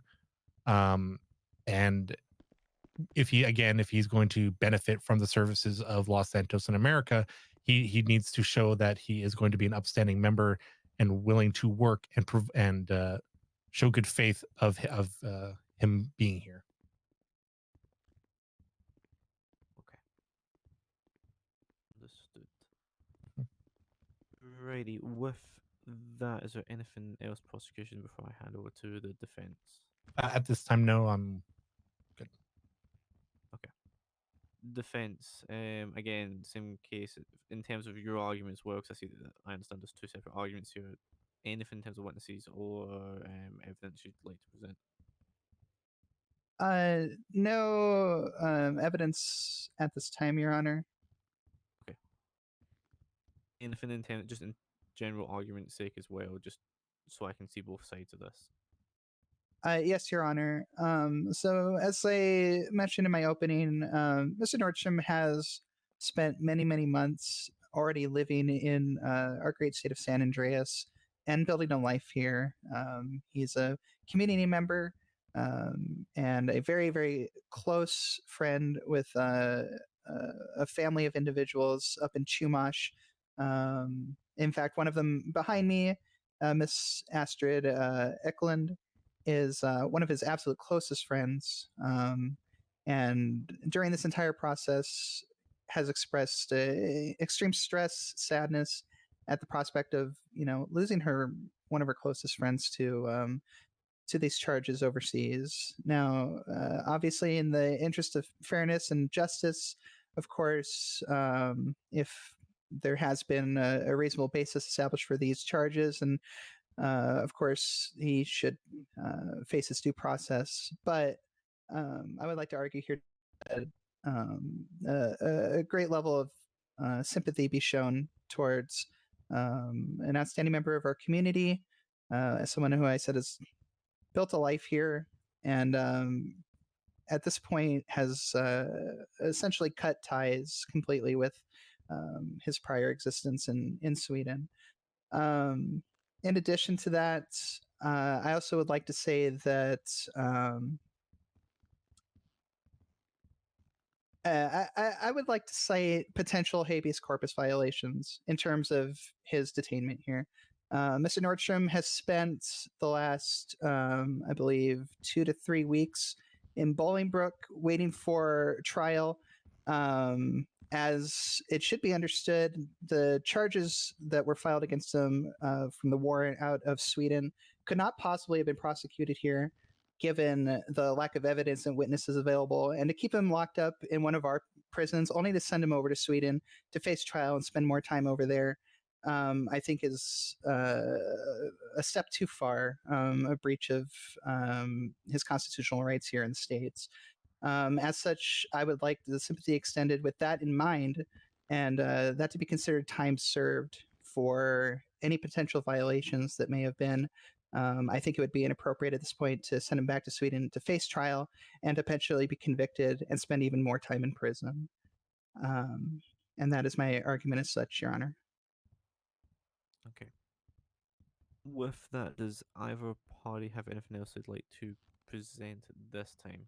And if he's going to benefit from the services of Los Santos in America, he needs to show that he is going to be an upstanding member and willing to work and show good faith of him being here. Understood. Righty. With that, is there anything else, prosecution, before I hand over to the defense? At this time, no, I'm good. Okay. Defense. Again, same case in terms of your arguments. Well, because I see that I understand there's two separate arguments here. Anything in terms of witnesses or evidence you'd like to present? No evidence at this time, Your Honor. Okay. Anything in terms, just in general argument's sake as well, just so I can see both sides of this. Yes, Your Honor. So, as I mentioned in my opening, Mr. Nordstrom has spent many, many months already living in our great state of San Andreas and building a life here. He's a community member and a very, very close friend with a family of individuals up in Chumash. In fact, one of them behind me, Miss Astrid Eklund, is one of his absolute closest friends, and during this entire process has expressed extreme stress, sadness at the prospect of losing one of her closest friends to these charges overseas. Now, obviously, in the interest of fairness and justice, of course, if there has been a reasonable basis established for these charges, and of course, he should face his due process. But I would like to argue here that a great level of sympathy be shown towards an outstanding member of our community, as someone who I said has built a life here, and at this point has essentially cut ties completely with his prior existence in Sweden. In addition to that, I also would like to say that I would like to cite potential habeas corpus violations in terms of his detainment here. Mr. Nordstrom has spent the last, I believe, 2 to 3 weeks in Bolingbrook waiting for trial. As it should be understood, the charges that were filed against him from the warrant out of Sweden could not possibly have been prosecuted here, given the lack of evidence and witnesses available. And to keep him locked up in one of our prisons, only to send him over to Sweden to face trial and spend more time over there, I think is a step too far, a breach of his constitutional rights here in the States. As such, I would like the sympathy extended with that in mind, and that to be considered time served for any potential violations that may have been. I think it would be inappropriate at this point to send him back to Sweden to face trial and potentially be convicted and spend even more time in prison. And that is my argument as such, Your Honor. Okay. With that, does either party have anything else they'd like to present at this time?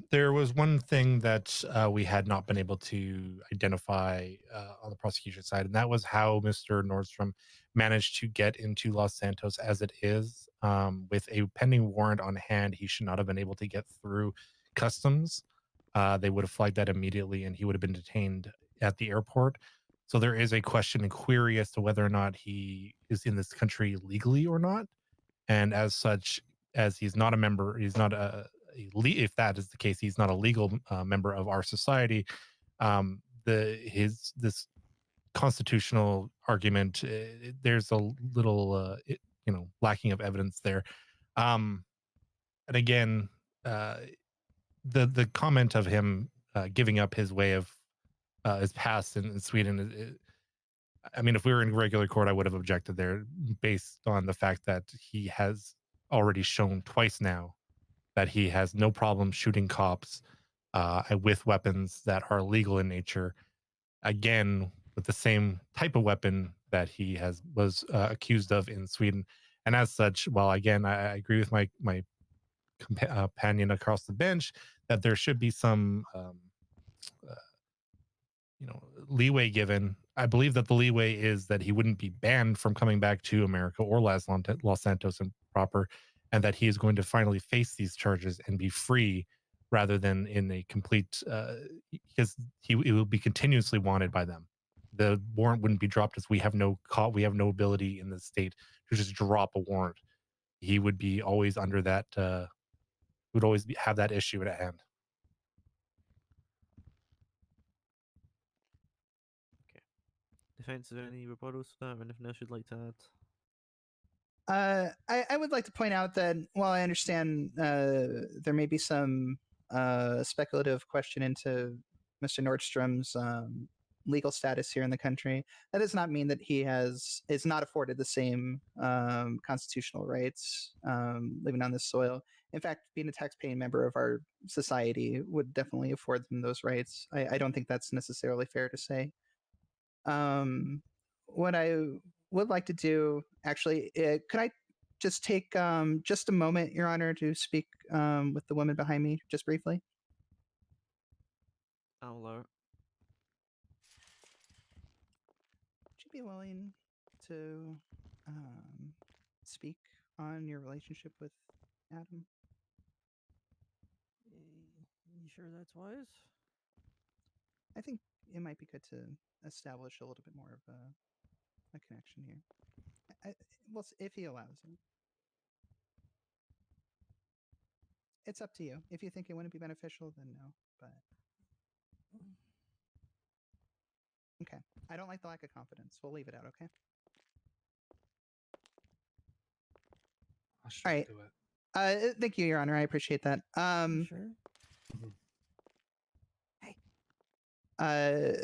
There was one thing that we had not been able to identify on the prosecution side, and that was how Mr. Nordstrom managed to get into Los Santos as it is. With a pending warrant on hand, he should not have been able to get through customs. They would have flagged that immediately, and he would have been detained at the airport. So there is a question and query as to whether or not he is in this country legally or not. And as such, as he's not a member, he's not if that is the case, he's not a legal member of our society. This constitutional argument, there's a little lacking of evidence there. And again, the comment of him giving up his way of his past in Sweden. I mean, if we were in regular court, I would have objected there based on the fact that he has already shown twice now that he has no problem shooting cops with weapons that are illegal in nature. Again, with the same type of weapon that he was accused of in Sweden. And as such, while again, I agree with my companion across the bench that there should be some leeway given. I believe that the leeway is that he wouldn't be banned from coming back to America or Los Santos and proper, and that he is going to finally face these charges and be free rather than in a complete because he will be continuously wanted by them. The warrant wouldn't be dropped as we have no ability in the state to just drop a warrant. He would be always under that would always have that issue at hand. Defense, is there any rebuttals to that or anything else you'd like to add? I would like to point out that while I understand there may be some speculative question into Mr. Nordstrom's legal status here in the country, that does not mean that he is not afforded the same constitutional rights living on this soil. In fact, being a tax-paying member of our society would definitely afford them those rights. I don't think that's necessarily fair to say. What I would like to do, actually, could I just take just a moment, Your Honor, to speak with the woman behind me, just briefly? I'll allow it. Would you be willing to speak on your relationship with Adam? You sure that's wise? I think it might be good to establish a little bit more of a connection here. Well, if he allows it. It's up to you. If you think it wouldn't be beneficial, then no. But okay, I don't like the lack of confidence. We'll leave it out. Okay. All right. Do it. Thank you, Your Honor. I appreciate that. Sure.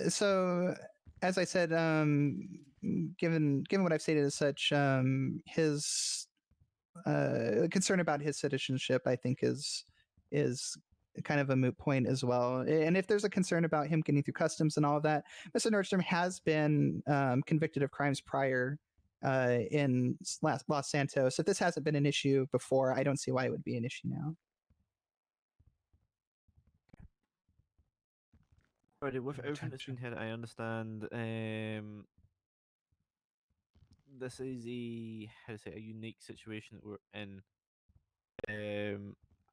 So as I said, given what I've stated as such, his concern about his citizenship, I think, is kind of a moot point as well. And if there's a concern about him getting through customs and all of that, Mr. Nordstrom has been convicted of crimes prior in Los Santos. If this hasn't been an issue before, I don't see why it would be an issue now. Alrighty, with everything that's been here, I understand this is a unique situation that we're in.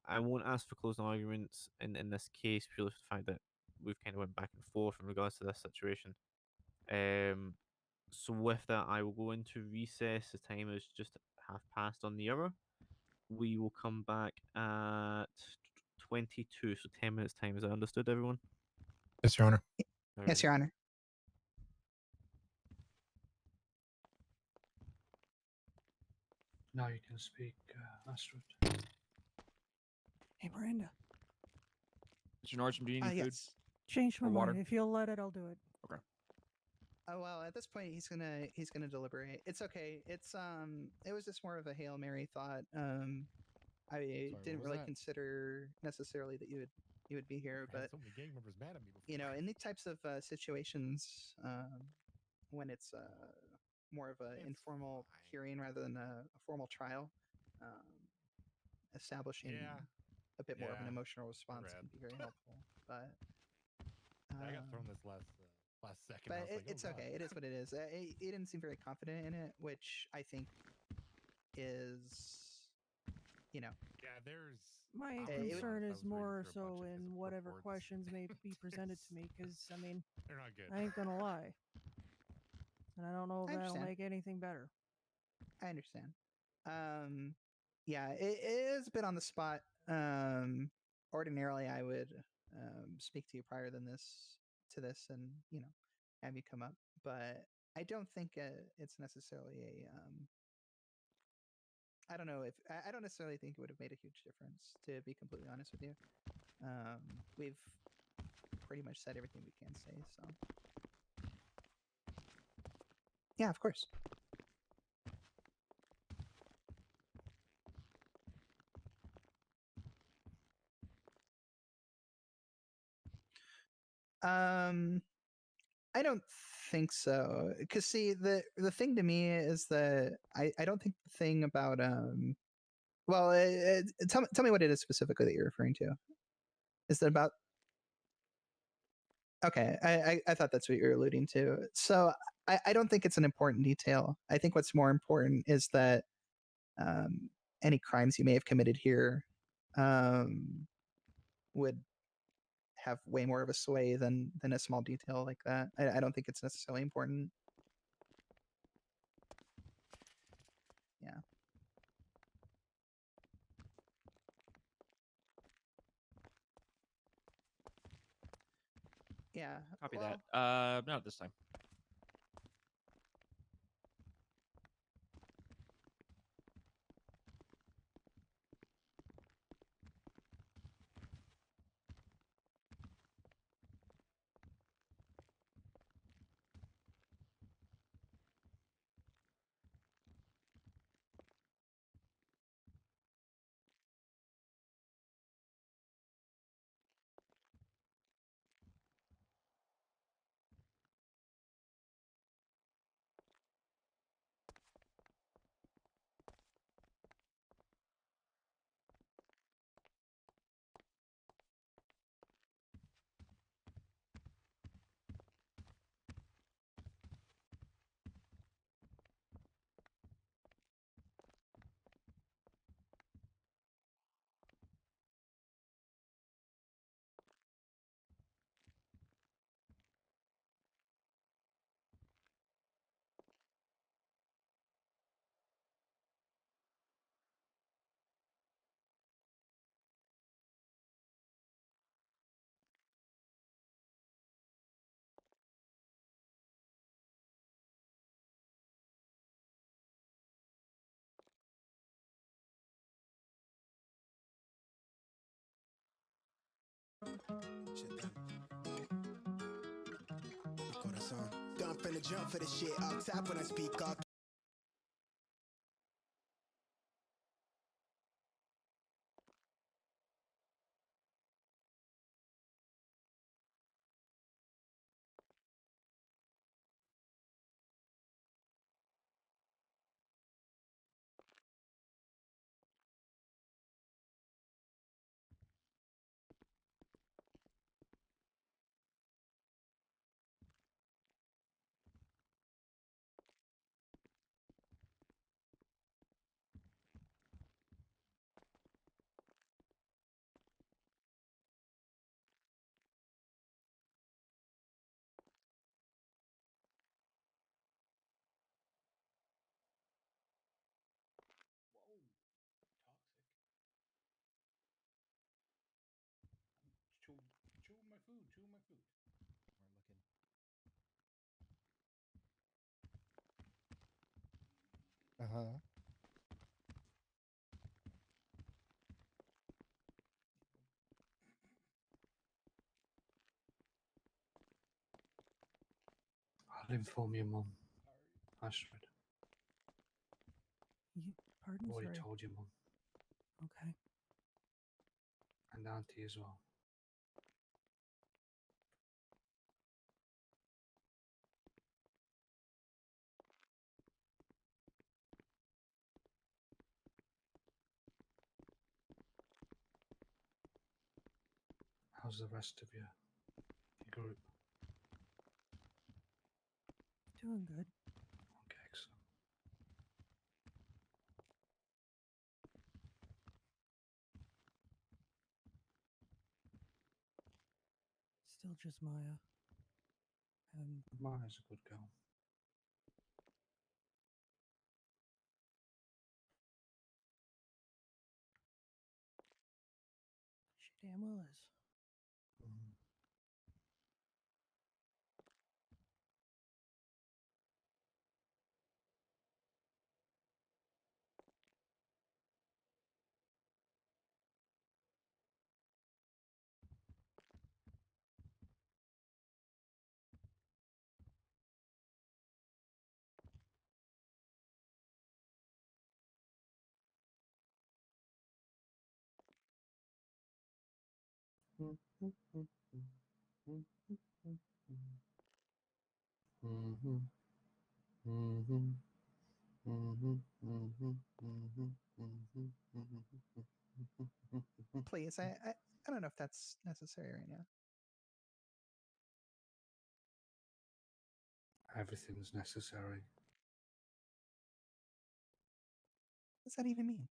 I won't ask for closing arguments in this case purely for the fact that we've kind of went back and forth in regards to this situation. So with that, I will go into recess. The time is just half past on the hour. We will come back at 22, so 10 minutes time. Is that understood, everyone? Yes, Your Honor. Yes, Your Honor. Now you can speak, Astrid. Hey, Miranda. Mr. Nordstrom, do you need food? Yes. Change my Or water? mind. If you'll let it, I'll do it. Okay. Oh well, at this point he's gonna deliberate. It's okay. It was just more of a Hail Mary thought. I didn't really consider necessarily that you would be here, but so many gang members mad at me before. you know, in these types of situations, when it's more of an informal hearing rather than a formal trial. Establishing a bit more of an emotional response can be very helpful. But I got thrown this last second. But I was like, it's oh, God. okay. It is what it is. He didn't seem very confident in it, which I think is, Yeah, there's. My concern is more so in whatever questions may be presented to me, because I mean, they're not good. I ain't gonna lie, and I don't know if I that'll understand. make anything better. I understand. Yeah, it is a bit on the spot. Ordinarily, I would speak to you prior than this to this, and have you come up. But I don't think it's necessarily a. I don't know if I don't necessarily think it would have made a huge difference. To be completely honest with you, we've pretty much said everything we can say. So, yeah, of course. I don't think so. Cause see, the thing to me is that I don't think the thing about well, tell me what it is specifically that you're referring to. Is that about? Okay, I thought that's what you're alluding to. So I don't think it's an important detail. I think what's more important is that any crimes you may have committed here would have way more of a sway than a small detail like that. I don't think it's necessarily important. Yeah. Yeah. Copy well, that. Not this time. Corazón. Gun finna jump for the shit up top when I speak up. Whoa, toxic. Chew my food. Chew my food. We're looking. Uh-huh. I'll inform your mom, Astrid. Pardon, I've already sorry. told your mom. Okay. And auntie as well. How's the rest of your group? Doing good. Okay, excellent. Still just Maya. And Maya's a good girl. she damn well is. Please, I don't know if that's necessary right now. Everything's necessary. What does that even mean?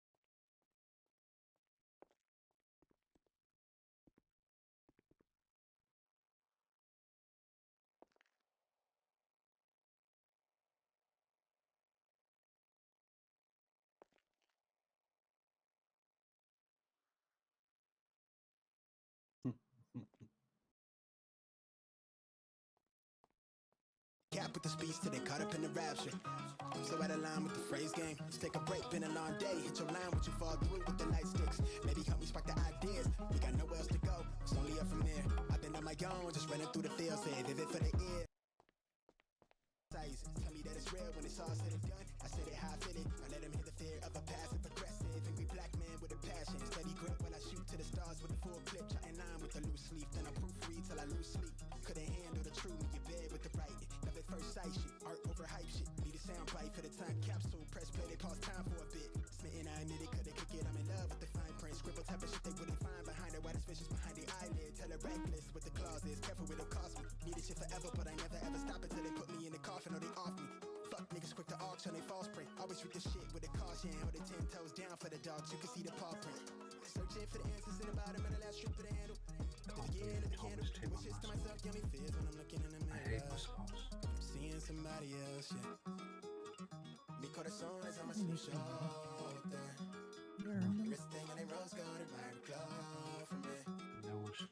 Cap with the speech till they caught up in the rapture. I'm so out of line with the phrase game. Let's take a break, been a long day. Hit your line, what you fall through with the light sticks. Maybe help me spark the ideas. We got nowhere else to go. It's only up from there. I've been on my own, just running through the field. Say vivid for the ear. Tell me that it's real when it's all said and done. I said it how I feel it. I let him hear the fear of a passive aggressive angry black man with a passion. Steady grip while I shoot to the stars with a full clip. Chatting line with a loose leaf. Then I proofread till I lose sleep. Couldn't handle the truth when you're bed with the right. Love at first sight shit. Art over hype shit. Need a sound bite for the time capsule. Press play, they pause time for a bit. Smitten, I admit it, couldn't kick it. I'm in love with the fine print. Scribble type of shit they wouldn't find behind it. Why the suspicious behind the eyelid. Tell her reckless with the clauses. Careful with the cost me. Need this shit forever, but I never ever stop until they put me in the coffin or they off me. Fuck niggas quick to auction, they false print. Always read the shit with a caution. Hold it 10 toes down for the dogs, you can see the paw print. Searching for the answers in the bottom of the last strip of the handle. At the beginning of the candle. Wishes to myself, give me fears when I'm looking in the mirror. I'm seeing somebody else, yeah. Mi corazón es on my sleeve shoulder. Everything in a rose gold and my glow from it.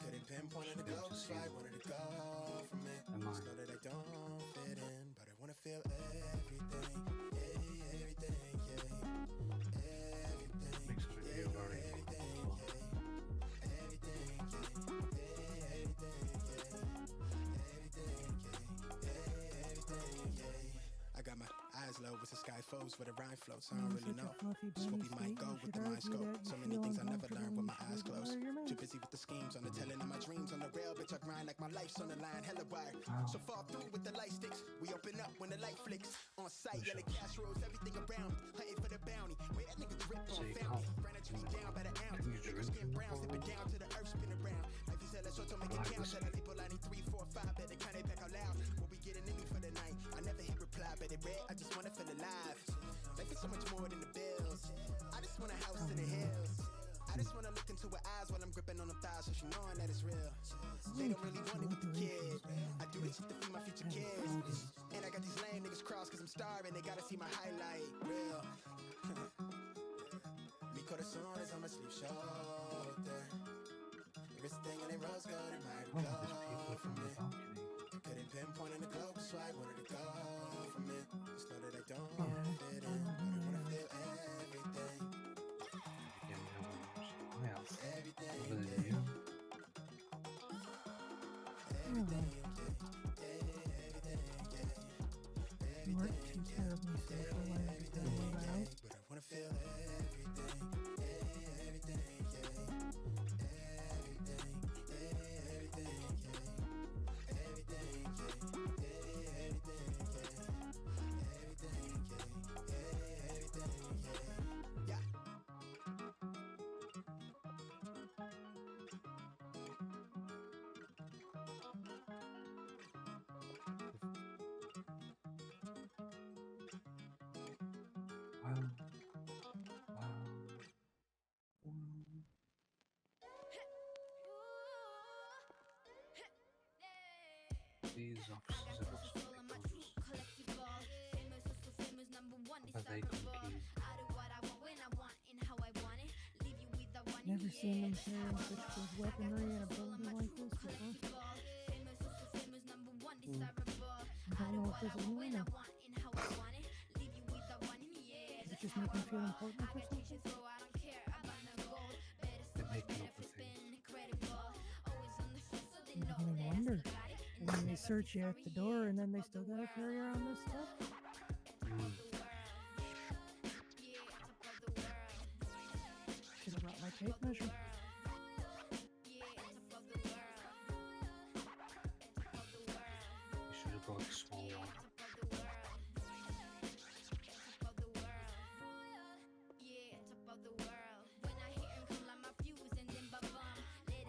Couldn't pinpoint in the glow, so I wanted to go from it. Just know that I don't fit in, but I wanna feel everything, yeah, everything, yeah. Everything, yeah, everything, yeah. Everything, yeah, everything, yeah. Everything, yeah, everything, yeah. I got my eyes low with the sky foes where the rhyme floats. I don't really know just what we might go with the mind scope. So many things I never learned with my eyes closed. Too busy with the schemes on the telling of my dreams on the rail. Bitch, I grind like my life's on the line, hella wire. So fall through with the light sticks. We open up when the light flicks. On sight, yellow cash rolls, everything around me. Hunting for the bounty. Wait, that nigga drip on found me. Ran a tree down by the ounce. Niggas skin brown, slipping down to the earth, spin around. Life is hella short, so make it count. Tell the people I need 3, 4, 5, better count it back out loud. What we getting into for the night? I never hit reply, but it read, I just wanna feel alive. Life is so much more than the bills. I just want a house in the hills. I just wanna look into her eyes while I'm gripping on the thighs, so she knowing that it's real. They don't really want it with the kid. I do this shit to feed my future kids. And I got these lame niggas crossed cause I'm starving. They gotta see my highlight, real. Mi corazón is on my sleeve shoulder. Everything in a rose gold and my glow from it. Couldn't pinpoint in the globe, so I wanted to go from it. Just know that I don't fit in, but I wanna feel everything. Everything, You weren't too terribly social when everything was out. but I wanna feel everything. Everything, these officers have got so many guns. I bet they come keen. Never seen them carrying such close weaponry in a building like this before. I don't know if this is normal. Does it just make me feel important or something? They're making up the things. I only wonder. And then they search you at the door and then they still gotta carry around this stuff? Should have brought my tape measure. You should have brought a small one.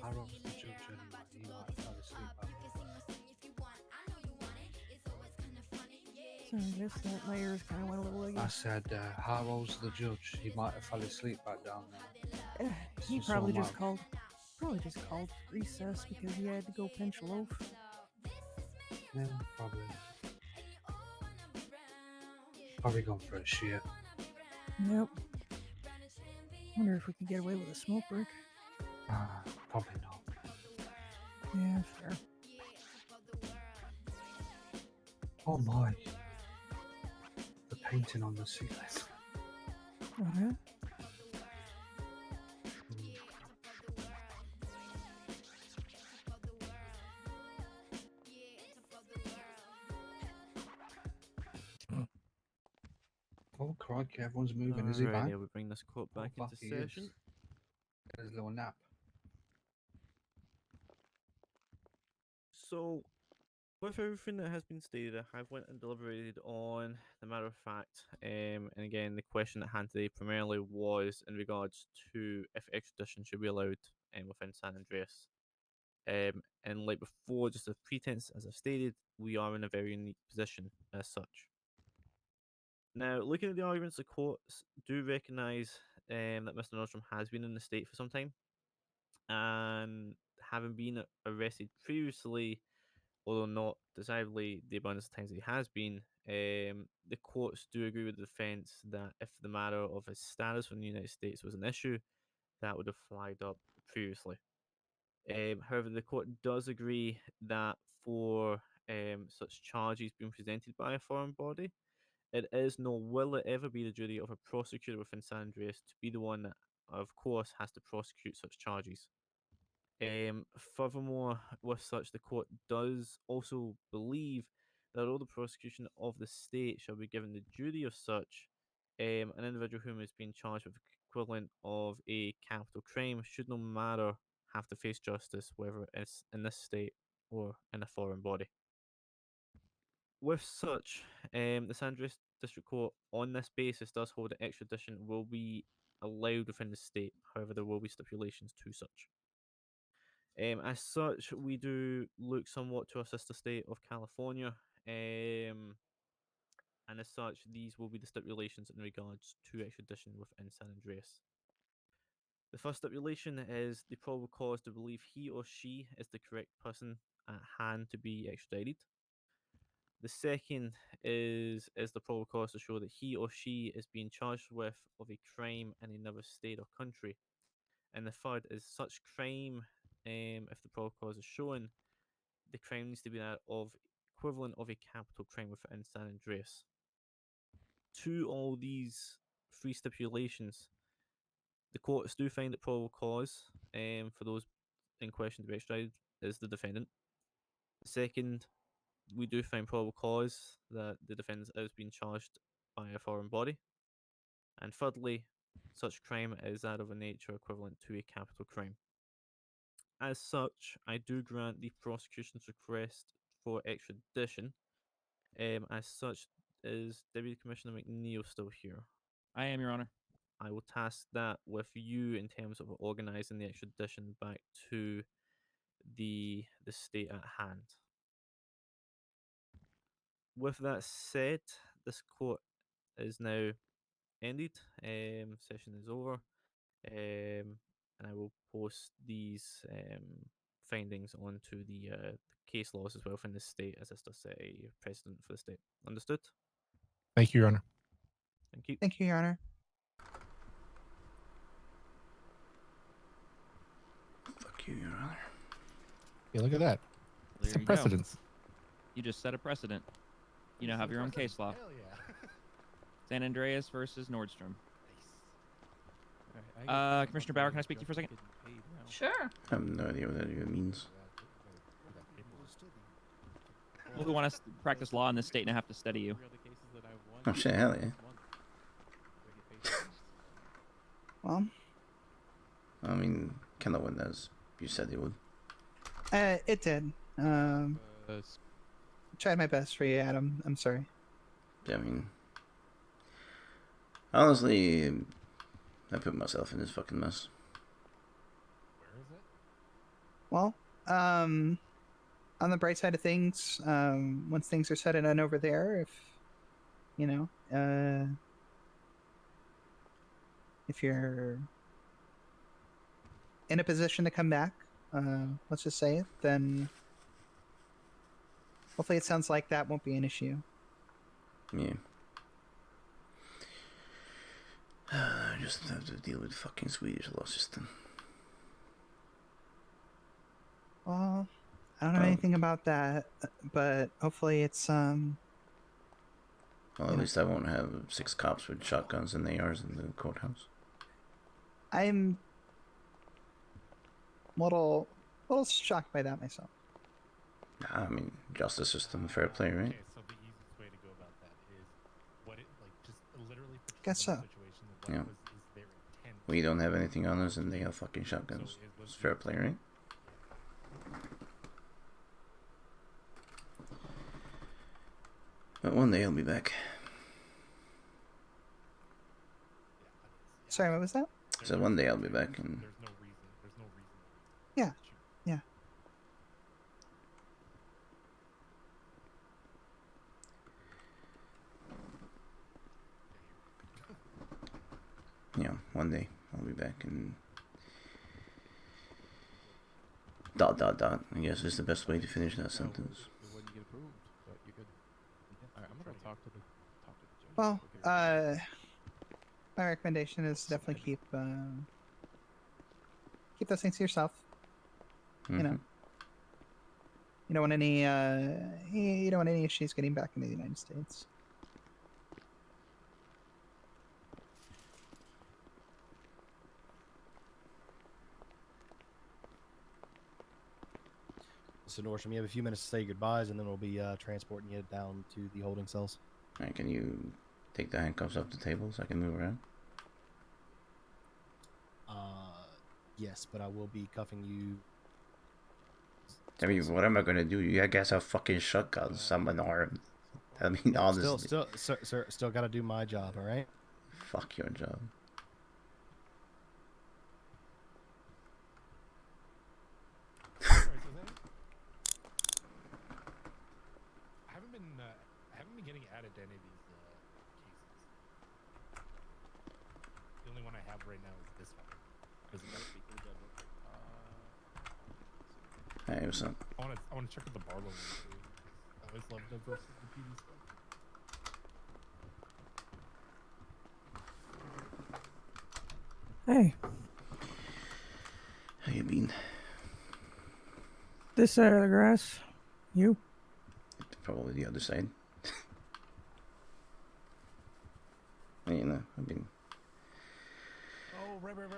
I wrote the judge anyway. He might have fell asleep back So I guess that my ears kind of went a little there. again. I said, Harrow's the judge. He might have fell asleep back down there. He So probably might- just called recess because he had to go pinch a loaf. Yeah, probably. Probably gone for a shit. Yep. Wonder if we could get away with a smoke break. Probably not. Yeah, fair. Oh my. The painting on the ceiling. Oh, yeah? Oh crikey, everyone's moving. Is he Alrighty, back? we bring this court back Oh, into fuck, he is. session. Get his little nap. So, with everything that has been stated, I have went and deliberated on the matter of fact. And again, the question at hand today primarily was in regards to if extradition should be allowed within San Andreas. And like before, just a pretense, as I've stated, we are in a very unique position as such. Now, looking at the arguments, the courts do recognise that Mr. Nordstrom has been in the state for some time, and having been arrested previously, although not decidedly the abundance of times that he has been, the courts do agree with the defence that if the matter of his status in the United States was an issue, that would have flagged up previously. However, the court does agree that for such charges being presented by a foreign body, it is nor will it ever be the duty of a prosecutor within San Andreas to be the one that, of course, has to prosecute such charges. Furthermore, with such, the court does also believe that although the prosecution of the state shall be given the duty of such, an individual whom is being charged with the equivalent of a capital crime should no matter have to face justice, whether it's in this state or in a foreign body. With such, the San Andreas District Court, on this basis, does hold that extradition will be allowed within the state. However, there will be stipulations to such. As such, we do look somewhat to our sister state of California, and as such, these will be the stipulations in regards to extradition within San Andreas. The first stipulation is the probable cause to believe he or she is the correct person at hand to be extradited. The second is the probable cause to show that he or she is being charged with of a crime in another state or country. And the third is such crime, if the probable cause is shown, the crime needs to be that of equivalent of a capital crime within San Andreas. To all these three stipulations, the courts do find that probable cause for those in question to be extradited is the defendant. Second, we do find probable cause that the defendant is being charged by a foreign body. And thirdly, such crime is that of a nature equivalent to a capital crime. As such, I do grant the prosecution's request for extradition. As such, is Deputy Commissioner McNeil still here? I am, Your Honor. I will task that with you in terms of organising the extradition back to the state at hand. With that said, this court is now ended. Session is over. And I will post these findings onto the case laws as well within the state, as this does set a precedent for the state. Understood? Thank you, Your Honor. Thank you. Thank you, Your Honor. Fuck you, Your Honor. Yeah, look at that. There Some you go. precedents. You just set a precedent. You now have your own case law. Hell yeah. San Andreas versus Nordstrom. Alright, Commissioner Bauer, can I speak to you for a second? Sure. I have no idea what that even means. People who want to practice law in this state now have to study you. Oh shit, hell yeah. Well, I mean, kinda went as you said you would. it did. Tried my best for you, Adam. I'm sorry. Yeah, I mean, honestly, I put myself in this fucking mess. Well, on the bright side of things, once things are said and done over there, if you know, if you're in a position to come back, let's just say it, then hopefully it sounds like that won't be an issue. Yeah. I just have to deal with fucking Swedish law system. Well, I don't know anything about that, but hopefully it's Well, at least I won't have 6 cops with shotguns and ARs in the courthouse. I'm a little shocked by that myself. Nah, I mean, justice system, fair play, right? Okay, so the easiest way to go about that is what it just literally put Guess so. Yeah. We don't have anything on us and they have fucking shotguns. It's fair play, right? But one day I'll be back. Sorry, what was that? So one day I'll be back and Yeah, yeah. yeah, one day I'll be back and dot. I guess is the best way to finish that sentence. It wouldn't get approved, but you could. Alright, I'm gonna talk to the judge. Well, my recommendation is definitely keep those things to yourself. You know, you don't want any issues getting back into the United States. So Nordstrom, you have a few minutes to say goodbyes, and then we'll be transporting you down to the holding cells. Alright, can you take the handcuffs off the table so I can move around? Yes, but I will be cuffing you. I mean, what am I gonna do? You guys have fucking shotguns. I'm unarmed. I mean, honestly. Still gotta do my job, all right? Fuck your job. I haven't been getting added to any of these cases. The only one I have right now is this one. Because you gotta speak to the judge. Hey, what's up? I wanna check with the Barlow one too. I always loved the versus the PD stuff. Hey, How you been? this side of the grass. You? Probably the other side. You know, I've been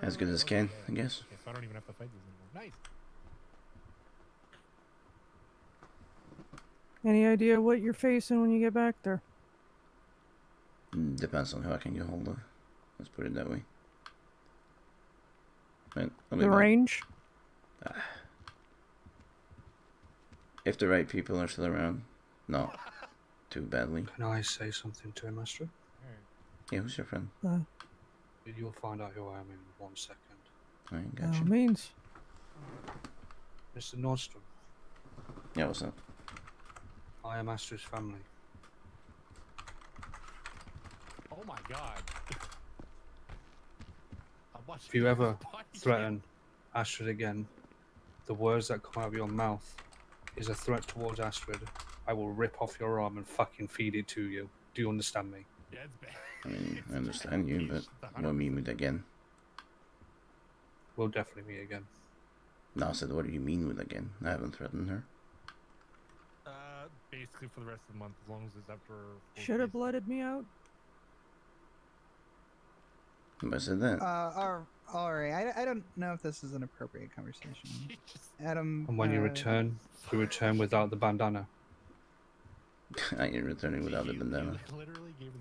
as good as can, I guess. Okay, so I don't even have to fight these anymore. Nice. Any idea what you're facing when you get back there? Depends on who I can get hold of. Let's put it that way. But I'll be The back. range? If the right people are still around, not too badly. Can I say something to him, Master? Yeah, who's your friend? You'll find out who I am in 1 second. Alright, By gotcha. all means. Mr. Nordstrom, Yeah, what's up? I am Astra's family. Oh my god. If you ever threaten Astrid again, the words that come out of your mouth is a threat towards Astrid, I will rip off your arm and fucking feed it to you. Do you understand me? Yeah, it's bad. I mean, I understand you, but we'll meet again. We'll definitely meet again. No, I said, what do you mean with again? I haven't threatened her. Basically for the rest of the month, as long as it's after. Should have blooded me out. I said that. All right. I don't know if this is an appropriate conversation. Adam. And when you return without the bandana. I ain't returning without the bandana.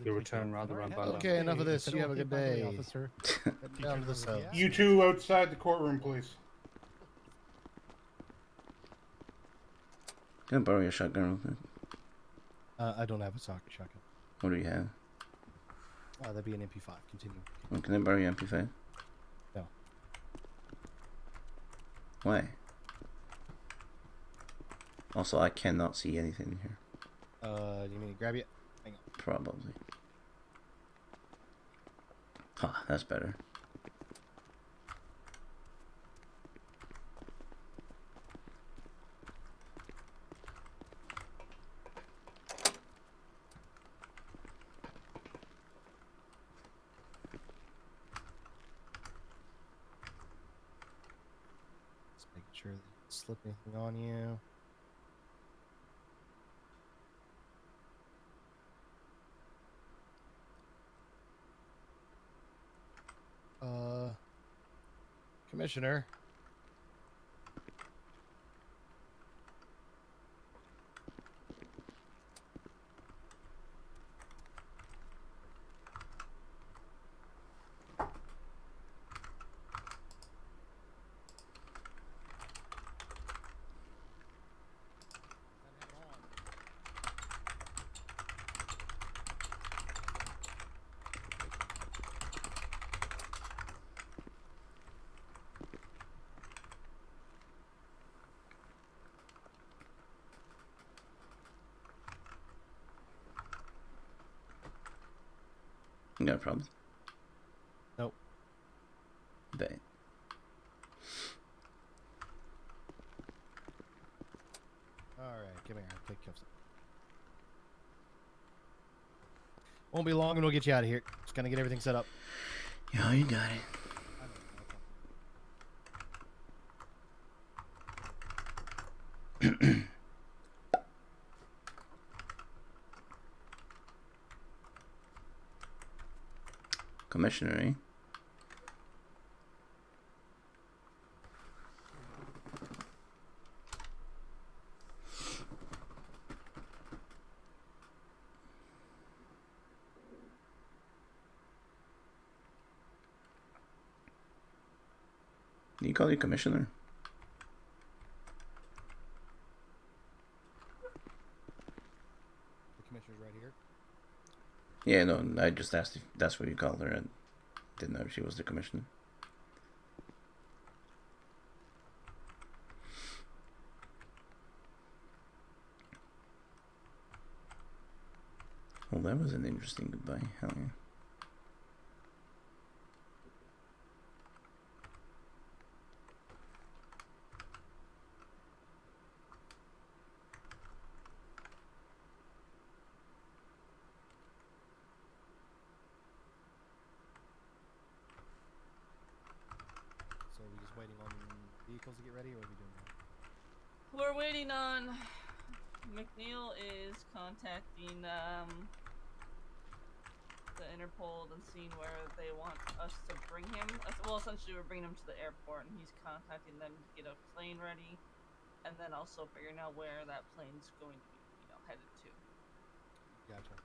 You return rather than bandana. Okay, enough of this. You have a good day. Officer. Head down to the cell. You two outside the courtroom, please. Can I borrow your shotgun real quick? I don't have a shotgun. What do you have? That'd be an MP5. Continue. Oh, can I borrow your MP5? No. Why? Also, I cannot see anything here. You mean to grab it? Hang on. Probably. Ah, that's better. Just making sure they don't slip anything on you. Commissioner. You got a problem? Nope. Bet. Alright, come here. I'll take cuffs. Won't be long and we'll get you out of here. Just gonna get everything set up. Yeah, you got it. Commissioner, eh? Do you call you commissioner? The commissioner's right here. Yeah, no, I just asked if that's what you called her. I didn't know if she was the commissioner. Well, that was an interesting goodbye. Hell yeah. So are we just waiting on vehicles to get ready, or are we doing that? We're waiting on. McNeil is contacting the Interpol and seeing where they want us to bring him. Well, essentially, we're bringing him to the airport, and he's contacting them to get a plane ready, and then also figuring out where that plane's going to be, headed to. Gotcha.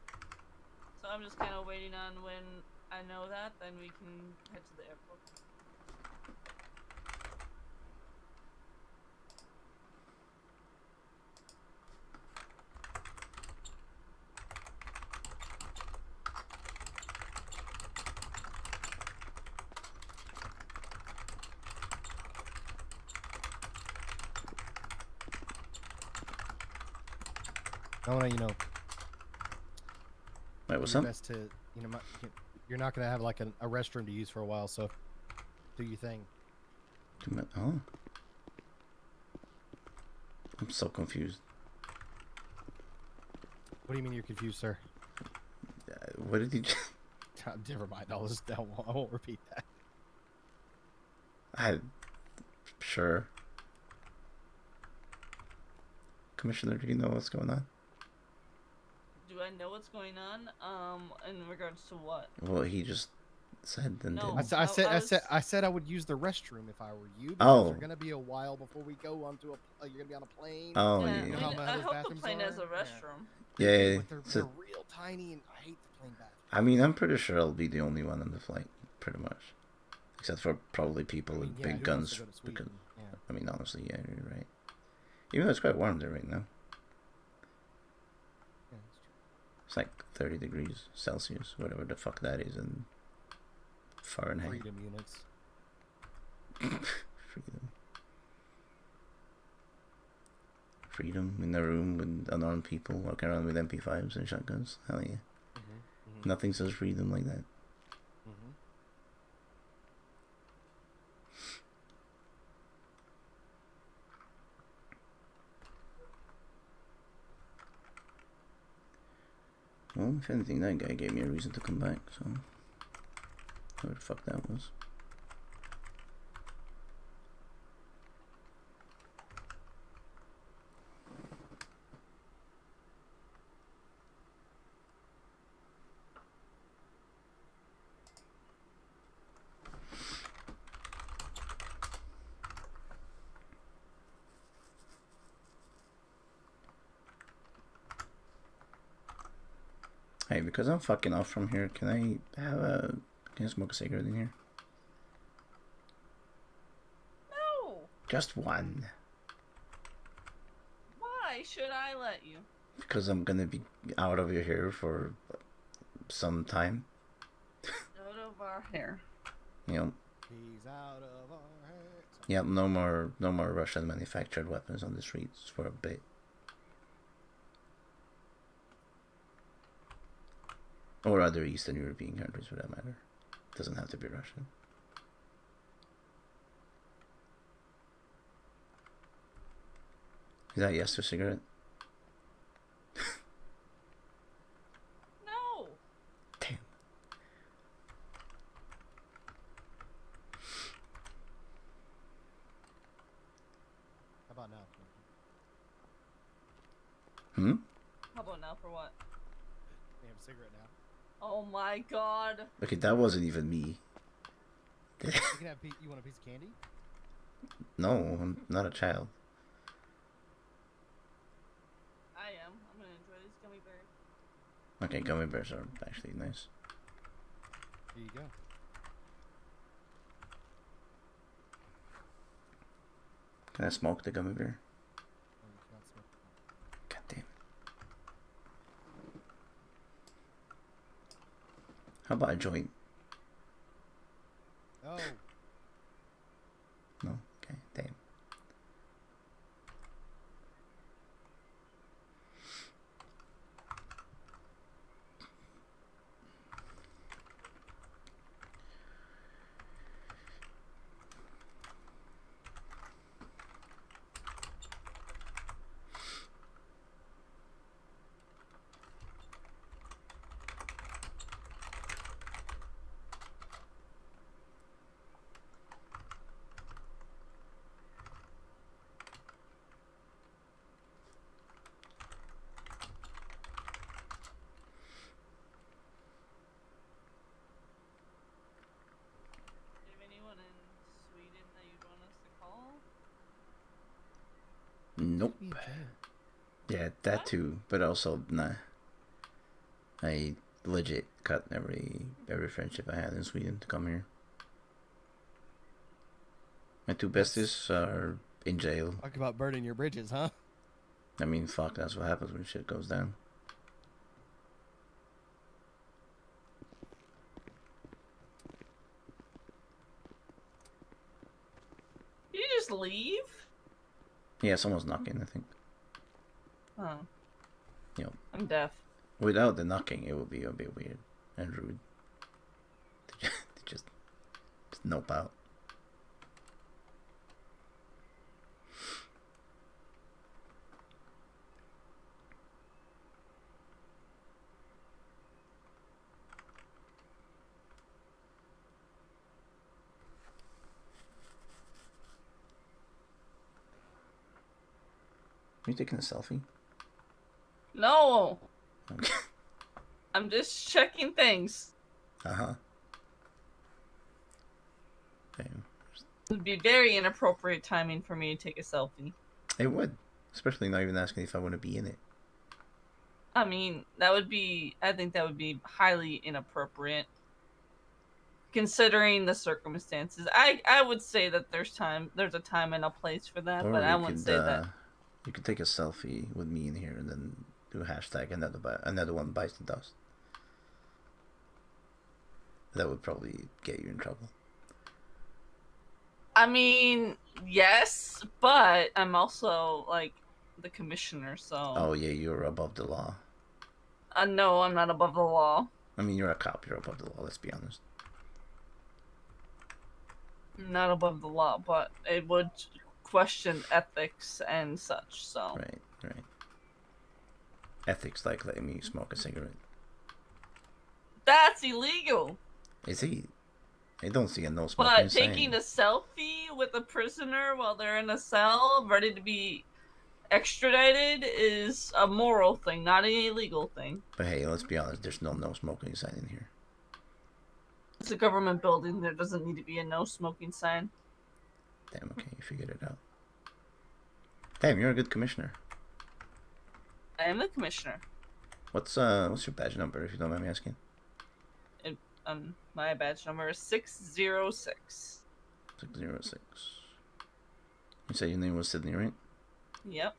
So I'm just kind of waiting on when I know that, then we can head to the airport. I want to, Wait, what's do up? your best to, you're not going to have like a restroom to use for a while, so do your thing. Oh. I'm so confused. What do you mean you're confused, sir? What did you? Never mind. I won't repeat that. Sure. Commissioner, do you know what's going on? Do I know what's going on? In regards to what? Well, he just said and No. did. I said I would use the restroom if I were you. Because Oh. They're gonna be a while before we go onto a. You're gonna be on a plane. Oh, Yeah, yeah. I mean, I hope the plane has a restroom. Yeah, But they're so- real tiny, and I hate the plane bathrooms. I mean, I'm pretty sure I'll be the only one on the flight, pretty much, except for probably people with yeah, big who wants guns. to go to Because, Sweden? Yeah. I mean, honestly, yeah, you're right. Even though it's quite warm there right now. Yeah, that's true. It's like 30 degrees Celsius, whatever the fuck that is in Fahrenheit. Freedom units. Freedom. Freedom in a room with unarmed people walking around with MP5s and shotguns. Hell yeah. Nothing says freedom like that. Well, if anything, that guy gave me a reason to come back, so... Whoever the fuck that was. Hey, because I'm fucking off from here, can I have a... Can I smoke a cigarette in here? No! Just one. Why should I let you? Because I'm gonna be out of your hair for some time. Out of our hair. You know, He's out of our hair. yeah, no more Russian manufactured weapons on the streets for a bit. Or other Eastern European countries for that matter. Doesn't have to be Russian. Is that yes to cigarette? No! Damn. How about now? Hmm? How about now for what? We have a cigarette now. Oh my god. Okay, that wasn't even me. You can have. You want a piece of candy? No, I'm not a child. I am. I'm gonna enjoy these gummy bears. Okay, gummy bears are actually nice. Here you go. Can I smoke the gummy bear? Oh, you can't smoke. God damn. How about a joint? Oh. No? Okay, damn. Do you have anyone in Sweden that you'd want us to call? Nope. Yeah, that too, but also nah. I legit cut every friendship I had in Sweden to come here. My two besties are in jail. Talk about burning your bridges, huh? I mean, fuck, that's what happens when shit goes down. Did you just leave? Yeah, someone's knocking, I think. Oh. You know, I'm deaf. without the knocking, it would be a bit weird and rude. To just nope out. you taking a selfie? No. Okay. I'm just checking things. Uh-huh. It would be very inappropriate timing for me to take a selfie. It would. Especially not even asking if I want to be in it. I mean, I think that would be highly inappropriate. Considering the circumstances. I would say that there's a time and a place for that, but I wouldn't say that. You could take a selfie with me in here and then do a hashtag another one bites the dust. That would probably get you in trouble. I mean, yes, but I'm also like the commissioner, so. Oh yeah, you're above the law. No, I'm not above the law. I mean, you're a cop. You're above the law. Let's be honest. I'm not above the law, but it would question ethics and such. So. Right. Ethics like letting me smoke a cigarette. That's illegal. Is he? I don't see a no smoking But sign. taking a selfie with a prisoner while they're in a cell, ready to be extradited, is a moral thing, not an illegal thing. But hey, let's be honest. There's no smoking sign in here. It's a government building. There doesn't need to be a no smoking sign. Damn. Okay, you figured it out. Damn, you're a good commissioner. I am the commissioner. What's your badge number, if you don't mind me asking? My badge number is 606. 606. You said your name was Sydney, right? Yep.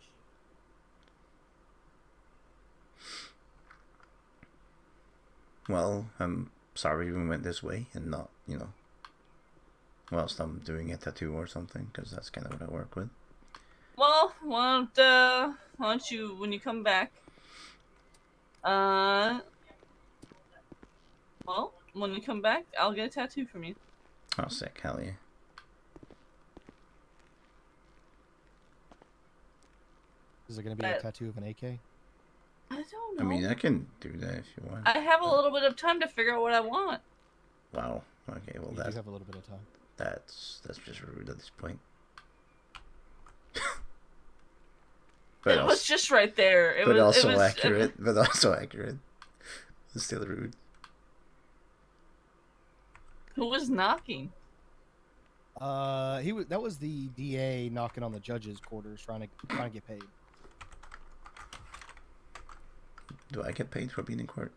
Well, I'm sorry we went this way and not, whilst I'm doing a tattoo or something, because that's kind of what I work with. Well, why don't you, when you come back, when you come back, I'll get a tattoo from you. Oh, sick. Hell yeah. Is it going to be a tattoo of an AK? I don't know. I mean, I can do that if you want. I have a little bit of time to figure out what I want. Wow. Okay, well, You do have a little bit of time. That's just rude at this point. It was just right there. But also accurate. It's still rude. Who was knocking? That was the DA knocking on the judge's quarters, trying to get paid. Do I get paid for being in court?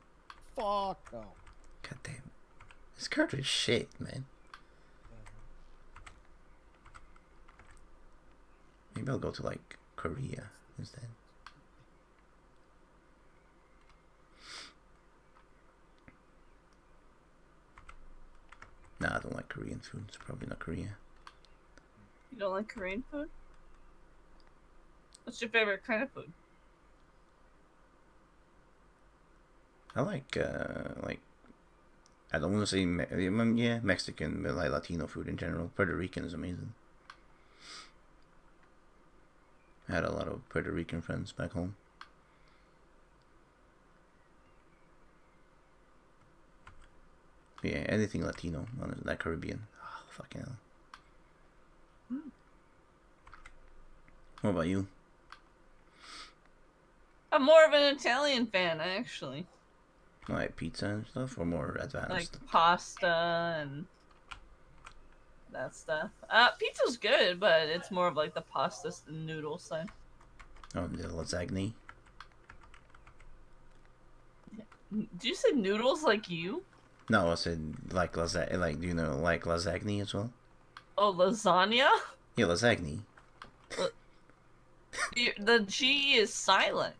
Fuck no. God damn. This country is shit, man. Maybe I'll go to like Korea instead. Nah, I don't like Korean food. It's probably not Korea. You don't like Korean food? What's your favorite kind of food? I like I don't want to say Mexican, but like Latino food in general. Puerto Rican is amazing. I had a lot of Puerto Rican friends back home. Yeah, anything Latino, like Caribbean. Oh, fucking hell. What about you? I'm more of an Italian fan, actually. Like pizza and stuff, or more advanced? Like pasta and that stuff. Pizza's good, but it's more of like the pasta and noodle side. Oh, the lasagna. Do you say noodles like you? No, I said like lasagna. Like, do you know like lasagna as well? Oh, lasagna? Yeah, lasagna. The G is silent.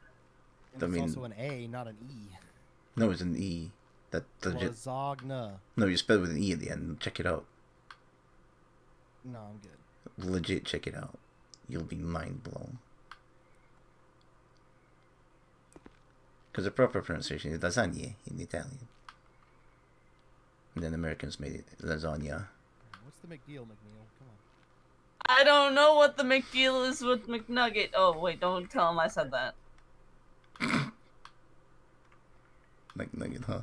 And it's also an A, not an E. No, it's an E. That legit. Lasagna. No, you spell it with an E at the end. Check it out. No, I'm good. Legit, check it out. You'll be mind blown. Because the proper pronunciation is lasagna in Italian. And then Americans made it lasagna. What's the McDeal, McNeil? Come on. I don't know what the McDeal is with McNugget. Oh, wait, don't tell him I said that. McNugget, huh?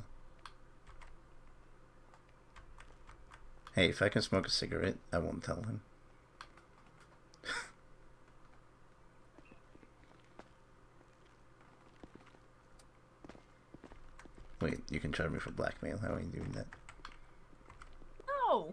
Hey, if I can smoke a cigarette, I won't tell him. Wait, you can charge me for blackmail. How are you doing that? No.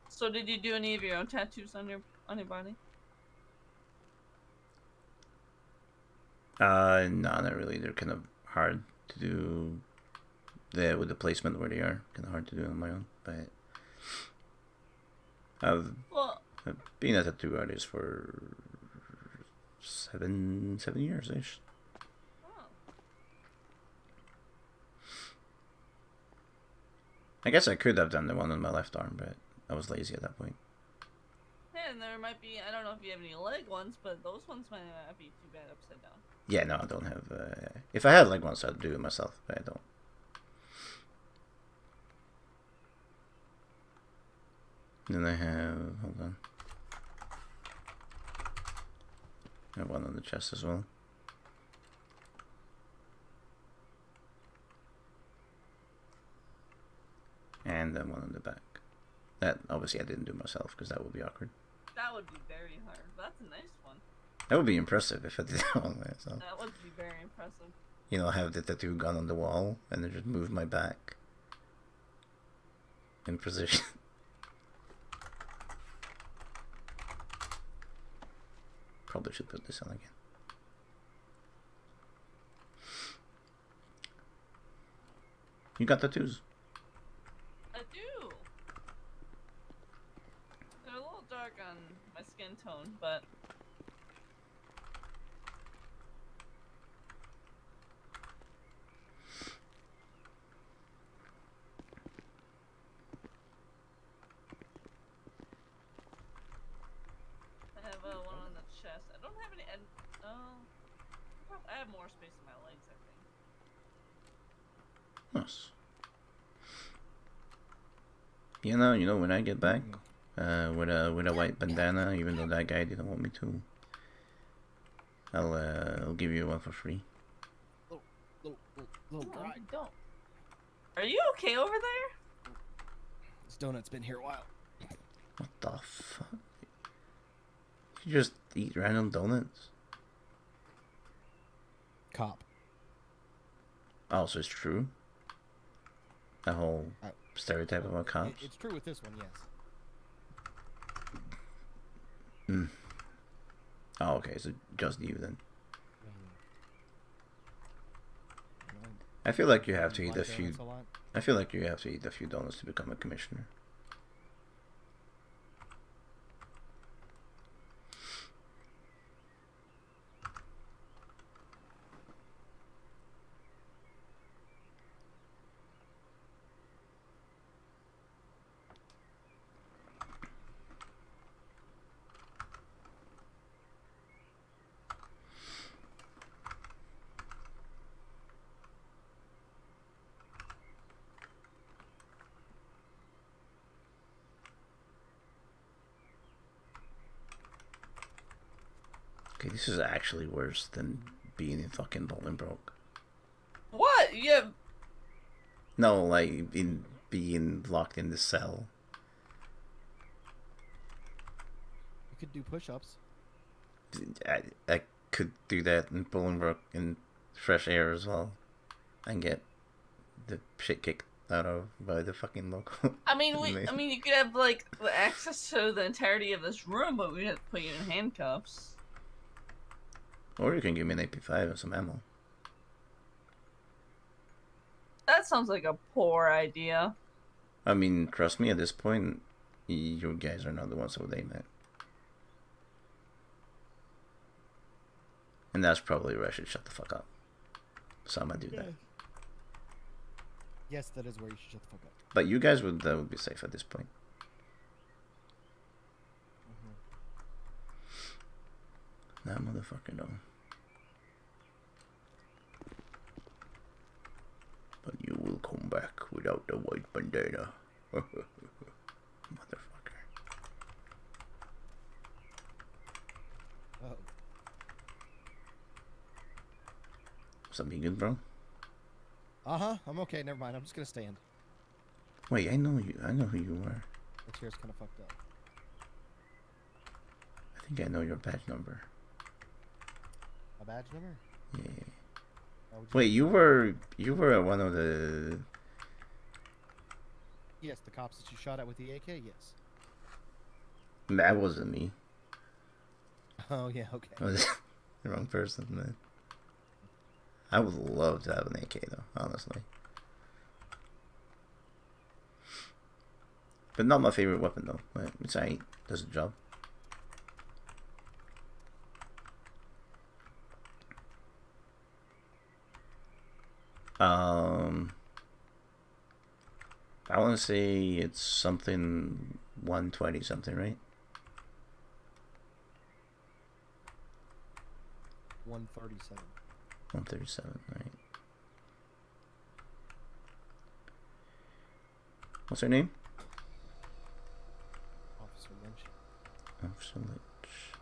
So did you do any of your own tattoos on your body? No, not really. They're kind of hard to do. With the placement where they are, kind of hard to do on my own. But I've been a tattoo artist for seven years ish. I guess I could have done the one on my left arm, but I was lazy at that point. Yeah, and there might be, I don't know if you have any leg ones, but those ones might not be too bad upside down. Yeah, no, I don't have. If I had leg ones, I'd do it myself, but I don't. Then I have. Hold on. I have one on the chest as well. And then one on the back. That obviously I didn't do myself because that would be awkward. That would be very hard. That's a nice one. That would be impressive if I did that one myself. That would be very impressive. You know, have the tattoo gun on the wall and then just move my back in position. Probably should put this on again. You got tattoos? I do. They're a little dark on my skin tone, but I have one on the chest. I don't have any. I have more space in my legs, I think. Nice. You know, when I get back, with a white bandana, even though that guy didn't want me to, I'll give you one for free. Little dry. Don't. Are you okay over there? This donut's been here a while. What the fuck? You just eat random donuts? Cop. Oh, so it's true? That whole stereotype about cops? It's true with this one, yes. Hmm. Oh, okay, so just you then. I feel like you have to eat a few. I feel like you have to eat a few donuts to become a commissioner. Okay, this is actually worse than being in fucking Bolingbroke. What? You have... No, like in being locked in the cell. You could do push-ups. I could do that in Bolingbroke in fresh air as well, and get the shit kicked out of by the fucking local. I mean, you could have like the access to the entirety of this room, but we have to put you in handcuffs. Or you can give me an AP5 and some ammo. That sounds like a poor idea. I mean, trust me, at this point, you guys are not the ones who would aim at. And that's probably where I should shut the fuck up. So I'm gonna do that. Yes, that is where you should shut the fuck up. But you guys would be safe at this point. That motherfucker though. But you will come back without the white bandana. Motherfucker. Oh. What's up, you good, bro? I'm okay. Never mind. I'm just gonna stand. Wait, I know you. I know who you are. The chair's kind of fucked up. I think I know your badge number. A badge number? Yeah. Why would Wait, you were one of the. Yes, the cops that you shot at with the AK. Yes. That wasn't me. Oh yeah. Okay. I was the wrong person, man. I would love to have an AK though, honestly. But not my favorite weapon though. But it's alright. Does the job. I want to say it's something 120 something, right? 137. 137, right? What's her name? Officer Lynch. Officer Lynch.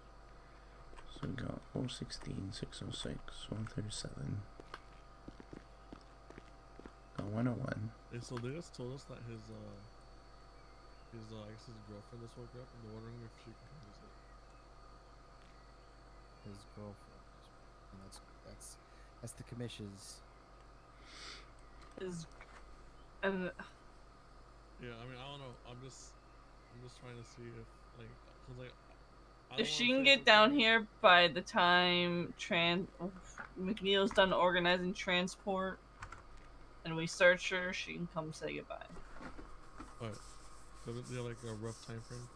So we got 416, 606, 137. Got 101. Hey, so they just told us that his I guess his girlfriend just woke up and they're wondering if she can come visit. His girlfriend. And that's the commission's. And yeah, I mean, I don't know. I'm just trying to see if like, cause like, I don't if she wanna can say get down here by the time McNeil's done organizing transport, and we search her, she can come say goodbye. Alright. So is there like a rough time frame?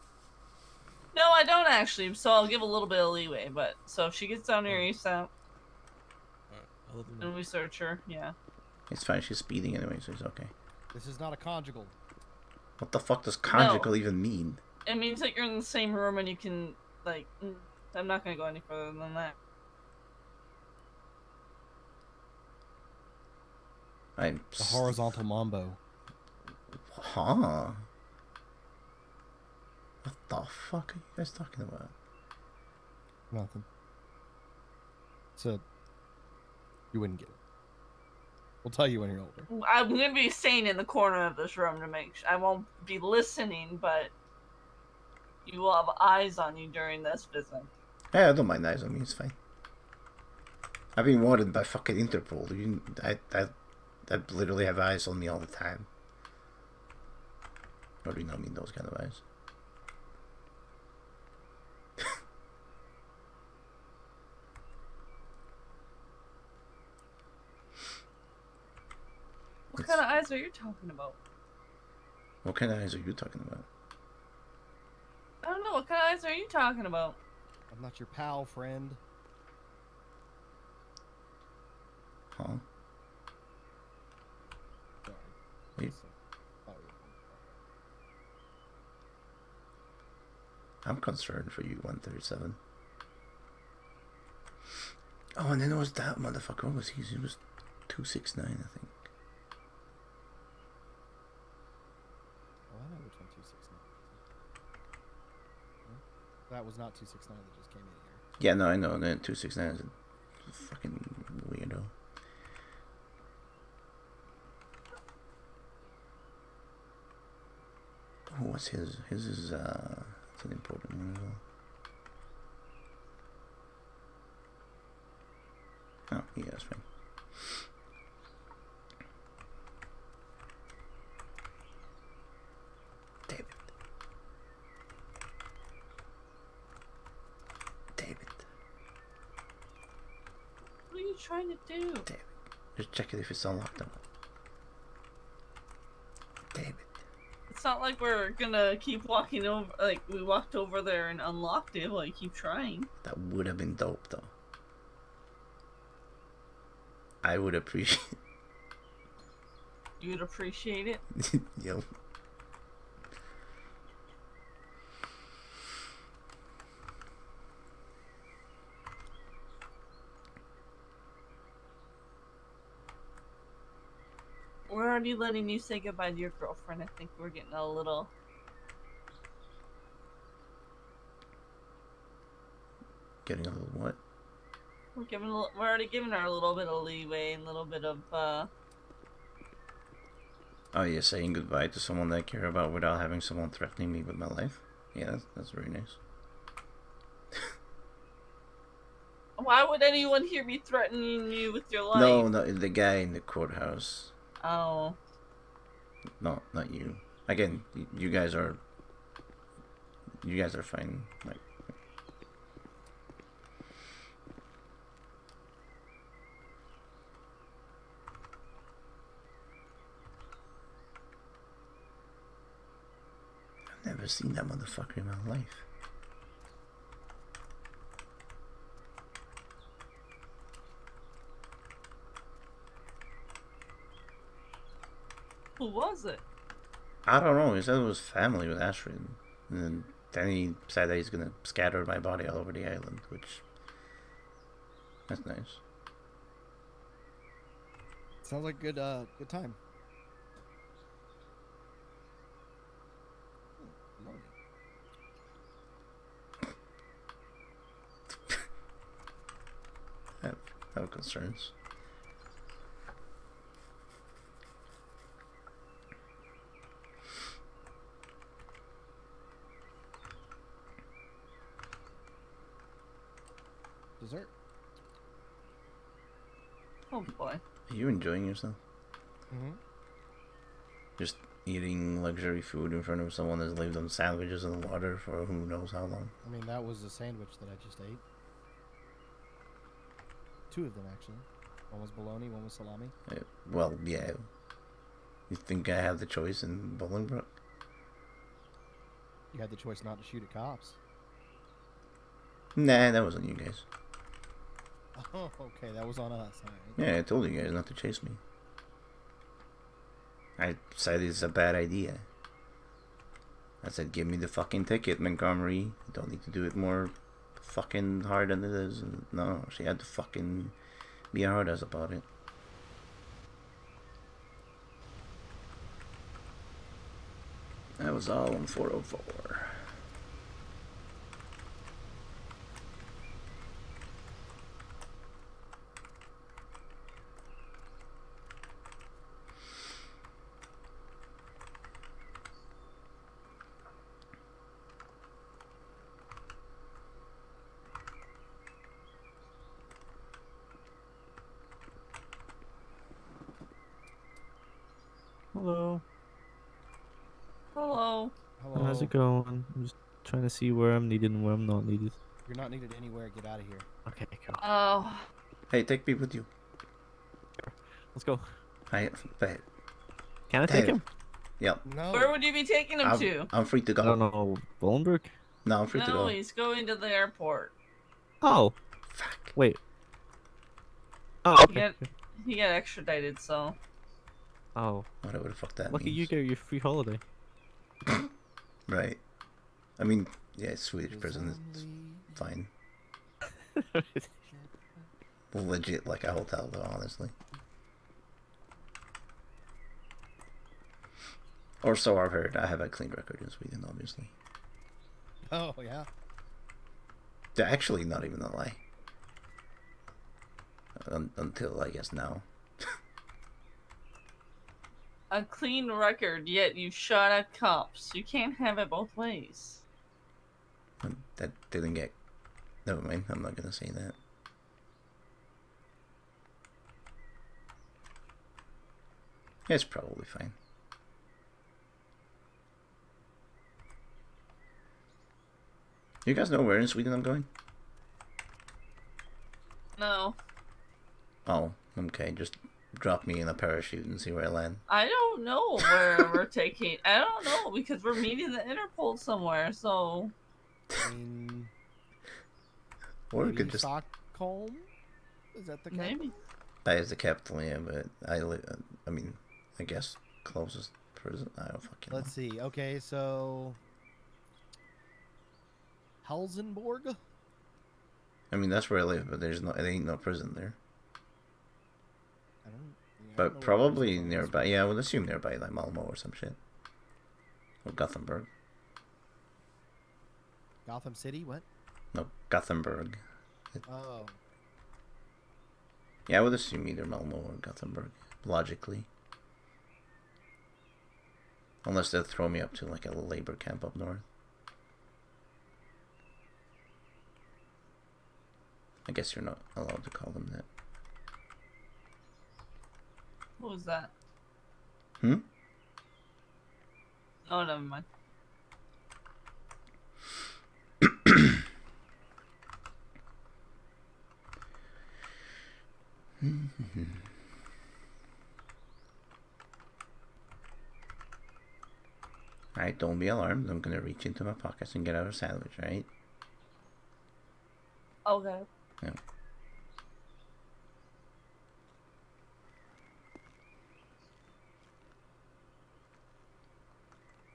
No, I don't actually. So I'll give a little bit of leeway. But so if she gets down here ASAP, Alright, I'll let them know. and we search her, yeah. It's fine, she's speeding anyway, so it's okay. This is not a conjugal. What the fuck does conjugal even mean? It means that you're in the same room and you can like. I'm not gonna go any further than that. The horizontal mambo. Huh? What the fuck are you guys talking about? Nothing. So you wouldn't get it. We'll tell you when you're older. I'm gonna be staying in the corner of this room to make sure. I won't be listening, but you will have eyes on you during this visit. Yeah, I don't mind eyes on me, it's fine. I've been wanted by fucking Interpol. I literally have eyes on me all the time. Or do you not mean those kind of eyes? What kind of eyes are you talking about? What kind of eyes are you talking about? I don't know. What kind of eyes are you talking about? I'm not your pal, friend. Huh? You... I'm concerned for you, 137. Oh, and then there was that motherfucker. What was he? He was 269, I think. Oh, I know which one 269 is. That was not 269 that just came in here. Yeah, no, I know. That 269 is a fucking weirdo. Oh, what's his? His is, it's an important one as well. Oh, yeah, that's fine. David. What are you trying to do? David. Just check it if it's unlocked or not. David. It's not like we're gonna keep walking over. Like we walked over there and unlocked it. Like keep trying. That would have been dope, though. I would appreciate. You'd appreciate it. Yo. We're already letting you say goodbye to your girlfriend. I think we're getting a little. Getting a little what? We're already giving her a little bit of leeway and a little bit of Oh, you're saying goodbye to someone that I care about without having someone threatening me with my life? Yeah, that's very nice. Why would anyone hear me threatening you with your life? No, the guy in the courthouse. Oh. No, not you. Again, you guys are fine. Like, I've never seen that motherfucker in my life. Who was it? I don't know. He said it was family with Astrid. And then he said that he's gonna scatter my body all over the island, which... That's nice. Sounds like good time. I have concerns. Dessert. Oh boy. Are you enjoying yourself? Mm-hmm. Just eating luxury food in front of someone that's lived on sandwiches and water for who knows how long? I mean, that was a sandwich that I just ate. 2 of them, actually. One was bologna, one was salami. Well, yeah. You think I have the choice in Bolingbroke? You had the choice not to shoot at cops. Nah, that wasn't you guys. Oh, okay, that was on us. All right. Yeah, I told you guys not to chase me. I said it's a bad idea. I said, give me the fucking ticket, Montgomery. You don't need to do it more fucking hard than it is. And no, she had to fucking be a hard ass about it. That was all on 404. Hello. Hello. Hello. How's it going? I'm just trying to see where I'm needed and where I'm not needed. You're not needed anywhere. Get out of here. Okay, cool. Oh. Hey, take me with you. Let's go. Bet. Can I take him? Yep. No. Where would you be taking him to? I'm free to go. I don't know. Bolingbroke? No, I'm free to No, go. he's going to the airport. Oh. Fuck. Wait. Oh, okay. He got extradited, so. Oh. Whatever the fuck that Lucky means. you get your free holiday. Right. I mean, yeah, Swedish prison is fine. Legit like a hotel, though, honestly. Or so I've heard. I have a clean record in Sweden, obviously. Oh, yeah. They're actually not even a lie. Until, I guess, now. A clean record, yet you shot at cops. You can't have it both ways. That didn't get... Never mind, I'm not gonna say that. It's probably fine. You guys know where in Sweden I'm going? No. Oh, okay, just drop me in a parachute and see where I land. I don't know where we're taking. I don't know because we're meeting the Interpol somewhere. So. Or we Maybe could just... Stockholm? Is that the capital? Maybe. That is the capital, yeah, but I mean, I guess closest prison. I don't fucking know. Let's see. Okay, so Helsingborg. I mean, that's where I live, but there ain't no prison there. I don't know But probably nearby. Yeah, I would assume nearby, like Malmo or some shit. Or Gothenburg. Gotham City. What? No, Gothenburg. Oh. Yeah, I would assume either Malmo or Gothenburg, logically. Unless they'll throw me up to like a labor camp up north. I guess you're not allowed to call them that. What was that? Hmm? Oh, never mind. Alright, don't be alarmed. I'm gonna reach into my pockets and get out a sandwich, right? Okay. Yeah.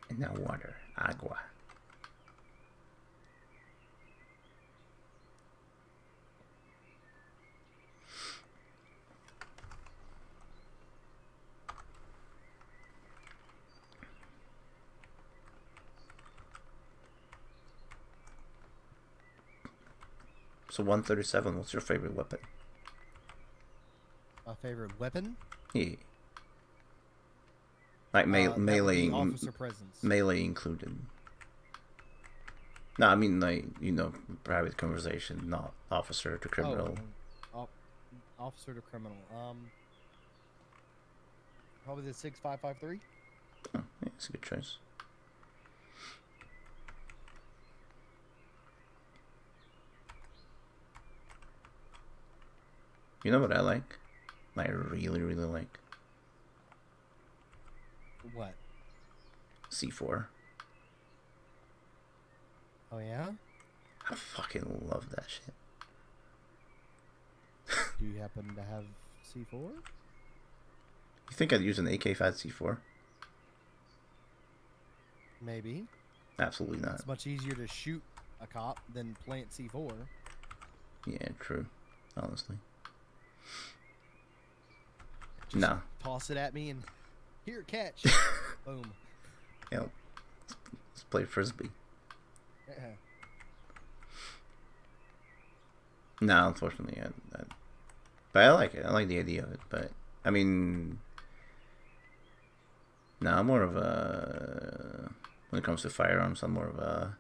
And now water. Agua. So 137, what's your favorite weapon? My favorite weapon? Yeah. Like melee, officer presence. melee included. No, I mean like, you know, private conversation, not officer to criminal. Officer to criminal. Probably the 6553. Oh, yeah, it's a good choice. You know what I like? I really, really like What? C4. Oh yeah? I fucking love that shit. Do you happen to have C4? You think I'd use an AK-5 C4? Maybe. Absolutely not. It's much easier to shoot a cop than plant C4. Yeah, true. Honestly. Just no. Toss it at me and here, catch. Boom. Yeah. Let's play frisbee. Yeah. No, unfortunately, but I like it. I like the idea of it. But I mean, no, I'm more of a when it comes to firearms. I'm more of a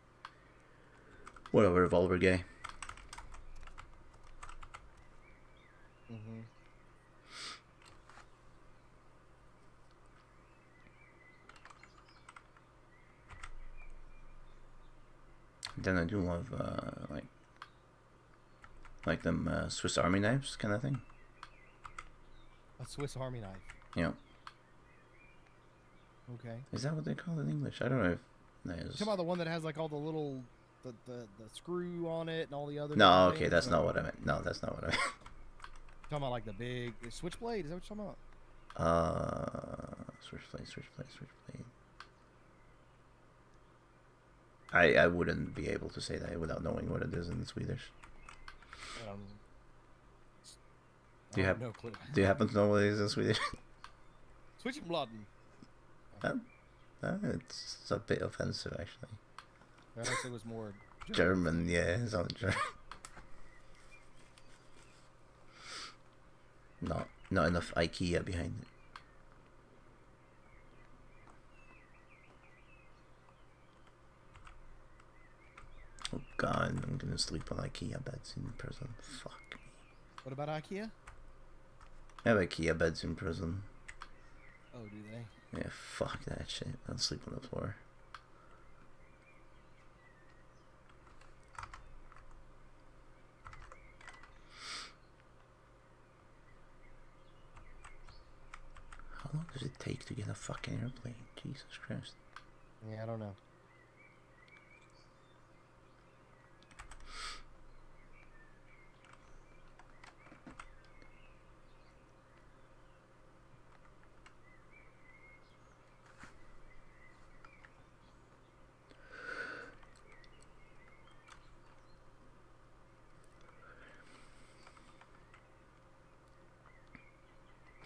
revolver guy. Mm-hmm. Then I do love like them Swiss Army knives kind of thing. A Swiss Army knife. Yeah. Okay. Is that what they call it in English? I don't know if that You is. talking about the one that has like all the little the screw on it and all the other. No, different okay, things? that's not what I meant. No, that's not what I meant. Talking about like the big switchblade. Is that what you're talking about? Switchblade. I wouldn't be able to say that without knowing what it is in Swedish. Do you have no clue. Do you happen to know what it is in Swedish? Switchbladen. It's a bit offensive, actually. I guess it was more German, yeah, it's all German. Not enough IKEA behind it. Oh god, I'm gonna sleep on IKEA beds in prison. Fuck me. What about IKEA? I have IKEA beds in prison. Oh, do they? Yeah, fuck that shit. I'll sleep on the floor. How long does it take to get a fucking airplane? Jesus Christ. Yeah, I don't know.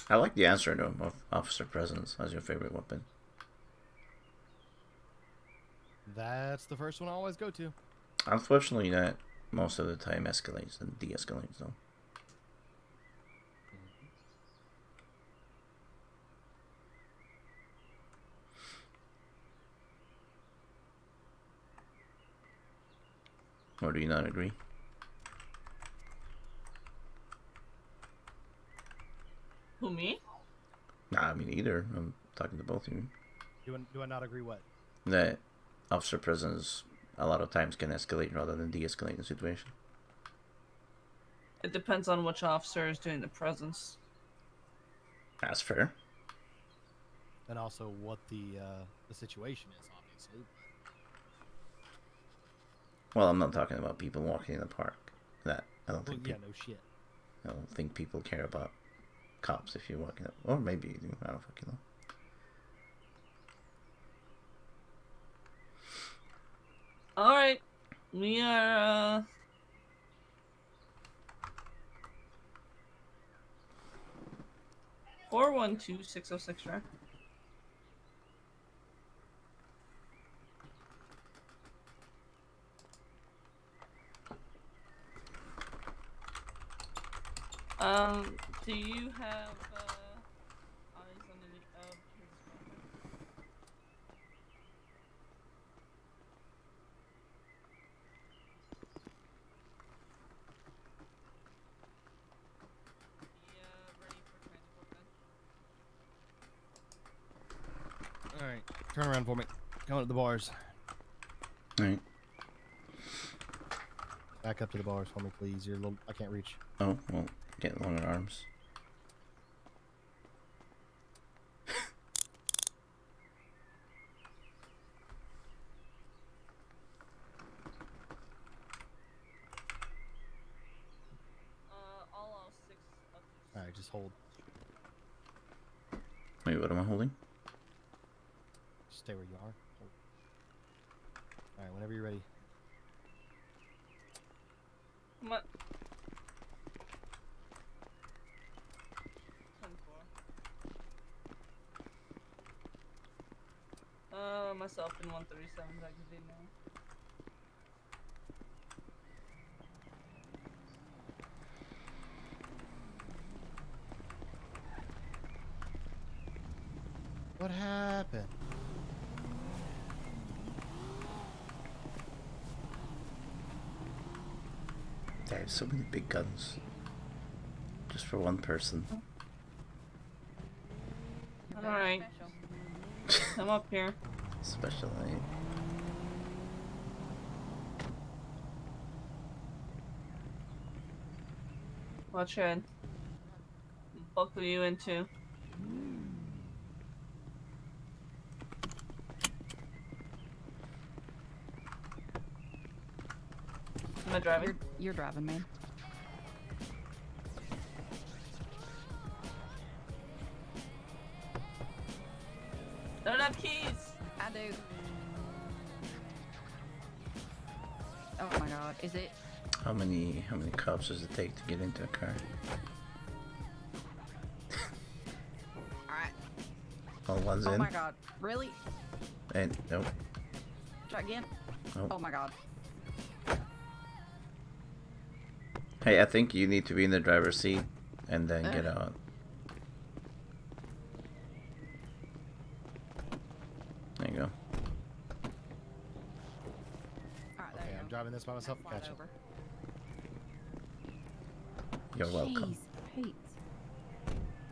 I like the answer though of officer presence as your favorite weapon. That's the first one I always go to. Unfortunately, that most of the time escalates and de-escalates though. Or do you not agree? Who, me? Nah, me neither. I'm talking to both of you. Do I not agree what? That officer presence a lot of times can escalate rather than de-escalate the situation. It depends on which officer is doing the presence. That's fair. And also what the situation is, obviously. Well, I'm not talking about people walking in the park. That I don't think. Yeah, no shit. I don't think people care about cops if you're walking up, or maybe you do. I don't fucking know. All right, we are. 412606, right? Do you have eyes on any of his weapons? All right, turn around for me. Going to the bars. All right. Back up to the bars for me, please. You're a little. I can't reach. Oh well, get longer arms. All 6 of you. All right, just hold. Wait, what am I holding? Stay where you are. Hold. All right, whenever you're ready. Come on. 10-4. Myself in 137 magazine now. What happened? They have so many big guns. Just for one person. Alright. Come up here. Special aid. Watch your head. Buckle you in too. Am I driving? You're driving, man. Don't have keys. I do. Oh my god, is it? How many cops does it take to get into a car? Alright. All one's Oh in. my god, really? And nope. Try again? Nope. Oh my god. Hey, I think you need to be in the driver's seat and then get out. There you go. Okay, I'm driving this by myself. Catch it. You're welcome. Jeez, Pete.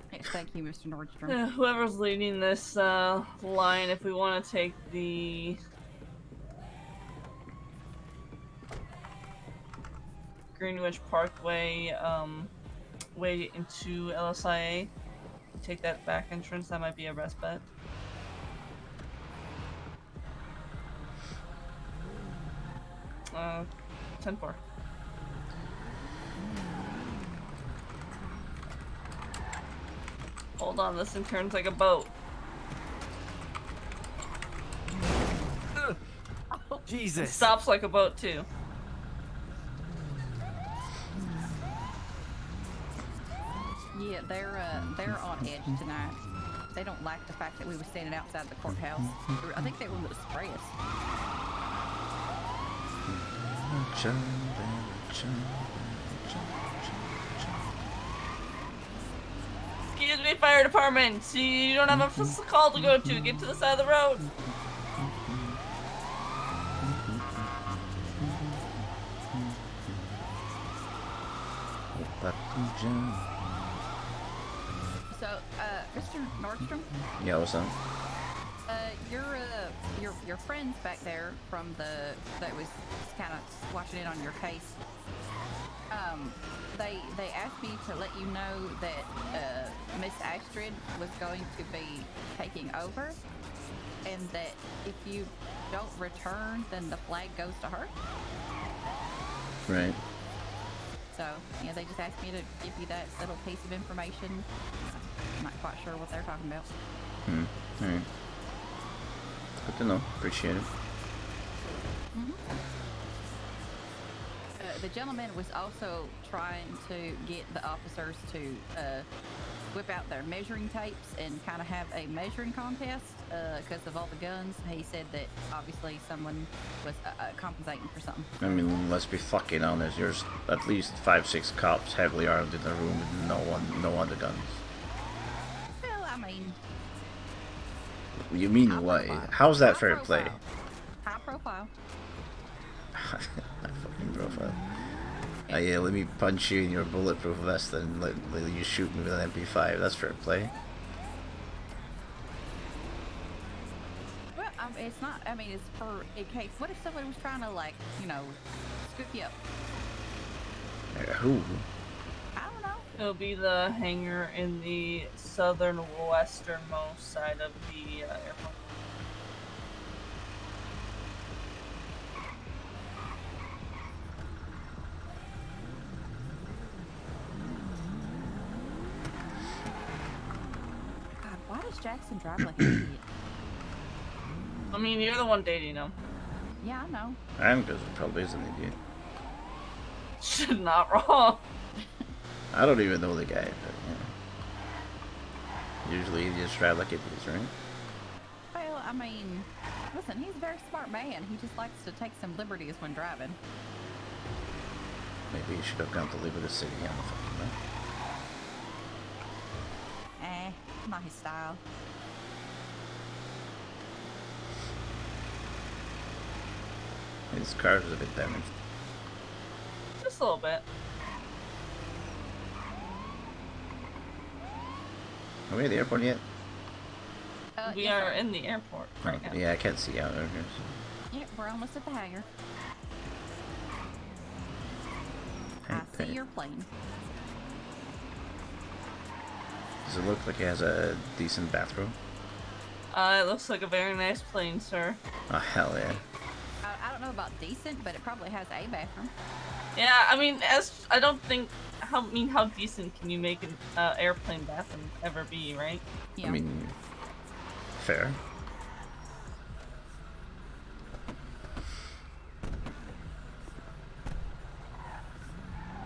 Hey, thank you, Mr. Nordstrom. Whoever's leading this line, if we want to take the Greenwich Parkway way into LSIA, take that back entrance, that might be a best bet. Uh, 10-4. Hold on, this thing turns like a boat. Jesus. It stops like a boat too. Yeah, they're on edge tonight. They don't like the fact that we were standing outside the courthouse. I think they were going to spray us. Excuse me, fire department. See, you don't have a call to go to. Get to the side of the road. So, Mr. Nordstrom, Yeah, what's up? your friends back there from that was kind of watching in on your case. They asked me to let you know that Miss Astrid was going to be taking over, and that if you don't return, then the flag goes to her. Right. So, yeah, they just asked me to give you that little piece of information. I'm not quite sure what they're talking about. Alright. Good to know. Appreciate it. The gentleman was also trying to get the officers to whip out their measuring tapes and kind of have a measuring contest because of all the guns. He said that obviously someone was compensating for something. I mean, let's be fucking honest. There's at least 5-6 cops heavily armed in the room with no other guns. Well, I mean... You mean what? How's that fair play? High profile. High fucking profile. Yeah, let me punch you in your bulletproof vest and let you shoot me with an MP5. That's fair play. Well, it's not. I mean, it's for in case. What if someone was trying to, like, you know, scoop you up? Who? I don't know. It'll be the hangar in the southern westernmost side of the airport. Why does Jackson drive like an idiot? I mean, you're the one dating him. Yeah, I know. I'm because he probably is an idiot. Not wrong. I don't even know the guy, but yeah. Usually he just drive like idiots, right? Well, I mean, listen, he's a very smart man. He just likes to take some liberties when driving. Maybe he should have gone to live with the city on the fucking way. Not his style. His car is a bit damaged. Just a little bit. Are we at the airport yet? We are in the airport right now. Yeah, I can't see out over here. Yeah, we're almost at the hangar. So. I see your plane. Does it look like it has a decent bathroom? It looks like a very nice plane, sir. Oh, hell yeah. I don't know about decent, but it probably has a bathroom. Yeah, I mean, I don't think. How decent can you make an airplane bathroom ever be, right? Yeah. I mean, fair.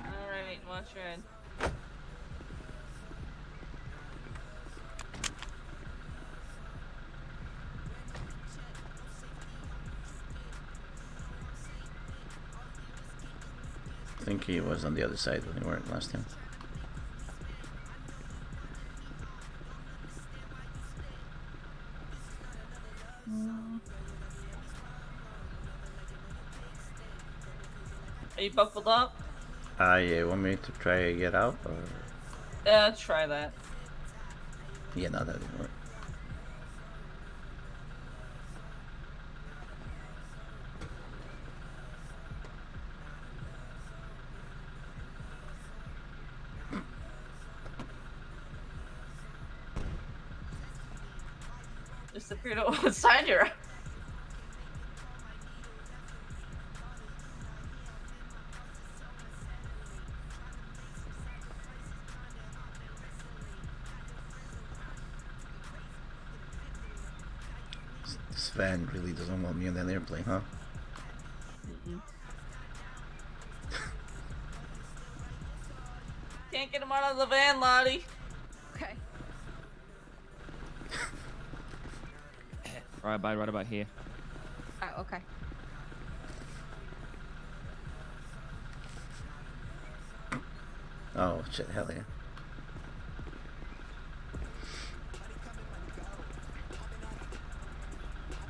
All right, watch your head. I think he was on the other side when we weren't last time. Are you buckled up? Yeah, want me to try to get out, or? Yeah, try that. Yeah, no, that didn't work. Disappeared outside your. This van really doesn't want me on that airplane, huh? Can't get him out of the van, Lottie. Okay. Right about here. Oh, okay. Oh, shit, hell yeah.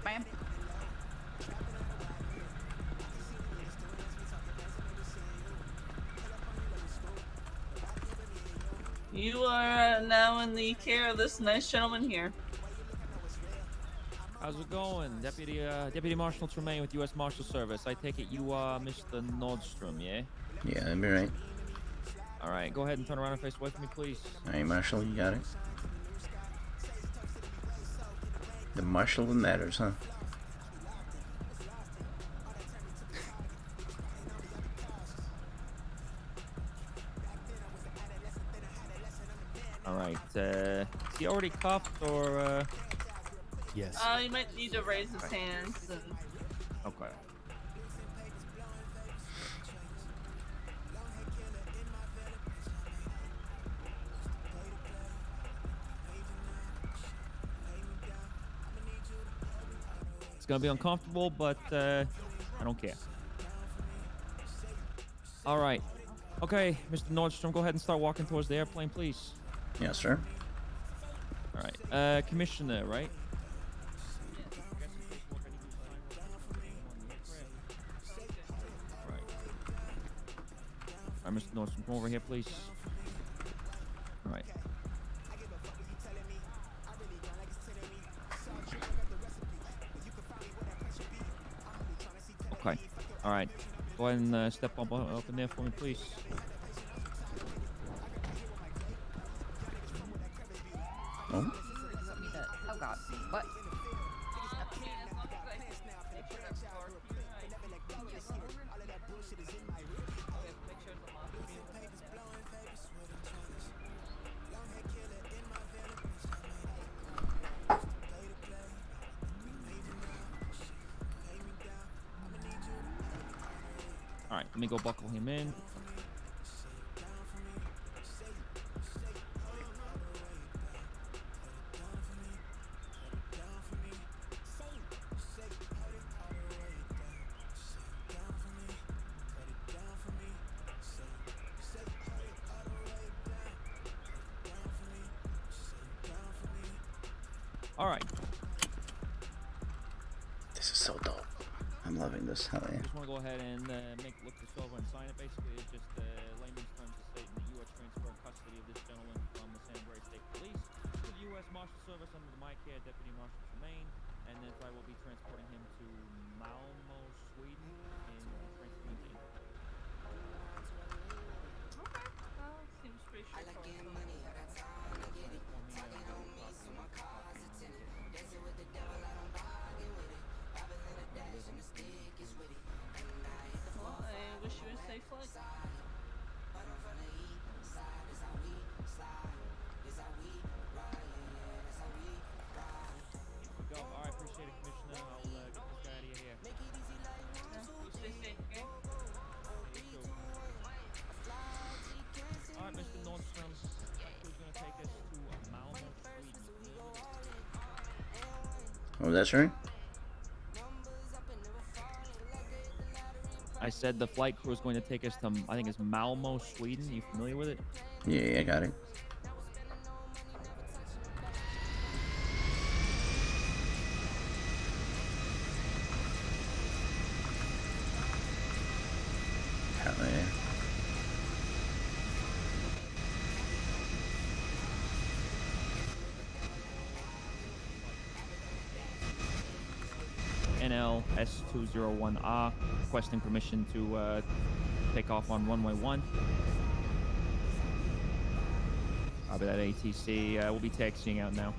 Ma'am. You are now in the care of this nice gentleman here. How's it going? Deputy Marshal Tremaine with U.S. Marshal Service. I take it you are Mr. Nordstrom, yeah? Yeah, that'd be right. All right, go ahead and turn around and face away from me, please. Alright, Marshal, you got it. The Marshal that matters, huh? All right, is he already cuffed or? Yes. You might need to raise his hands. And... Okay. It's gonna be uncomfortable, but I don't care. All right. Okay, Mr. Nordstrom, go ahead and start walking towards the airplane, please. Yes, sir. All right. Commissioner, right? All right, Mr. Nordstrom, come over here, please. All right. Okay. All right. Go ahead and step up in there for me, please. Oh. Oh God. What? All right, let me go buckle him in. All right. This is so dope. I'm loving this. Hell yeah. I just want to go ahead and look this over and sign it. Basically, it's just layman's terms of stating that you are transferring custody of this gentleman from the San Andreas State Police to the U.S. Marshal Service under the My Care Deputy Marshal Tremaine, and then I will be transporting him to Malmo, Sweden, and transferring him to Interpol. Okay, well, seems pretty straightforward. Well, I wish you a safe flight. Go. All right, appreciate it, Commissioner. I'll get this guy out of your hair. You stay safe, okay? You too. All right, Mr. Nordstrom. Who's going to take us to Malmo, Sweden? Oh, that's right. I said the flight crew is going to take us to, I think it's Malmo, Sweden. You familiar with it? Yeah, I got it. Hell yeah. NL S201R, requesting permission to take off on runway 1. I'll be at ATC. We'll be taxiing out now.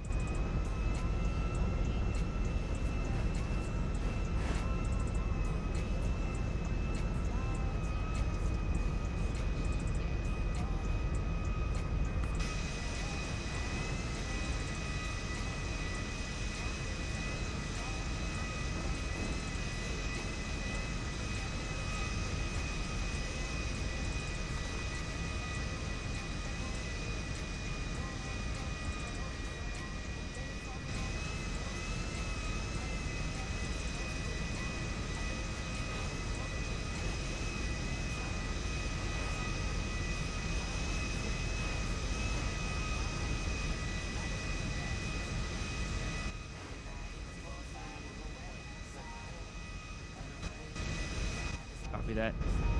Copy that.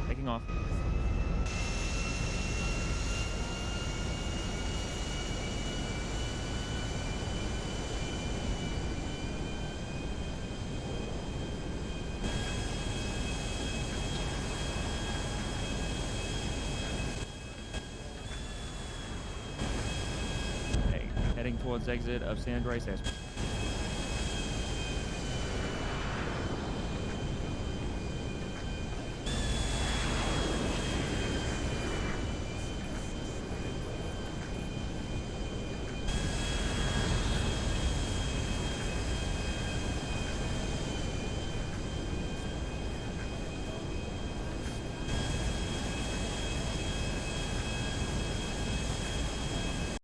Taking off. towards exit of San Andreas Airport.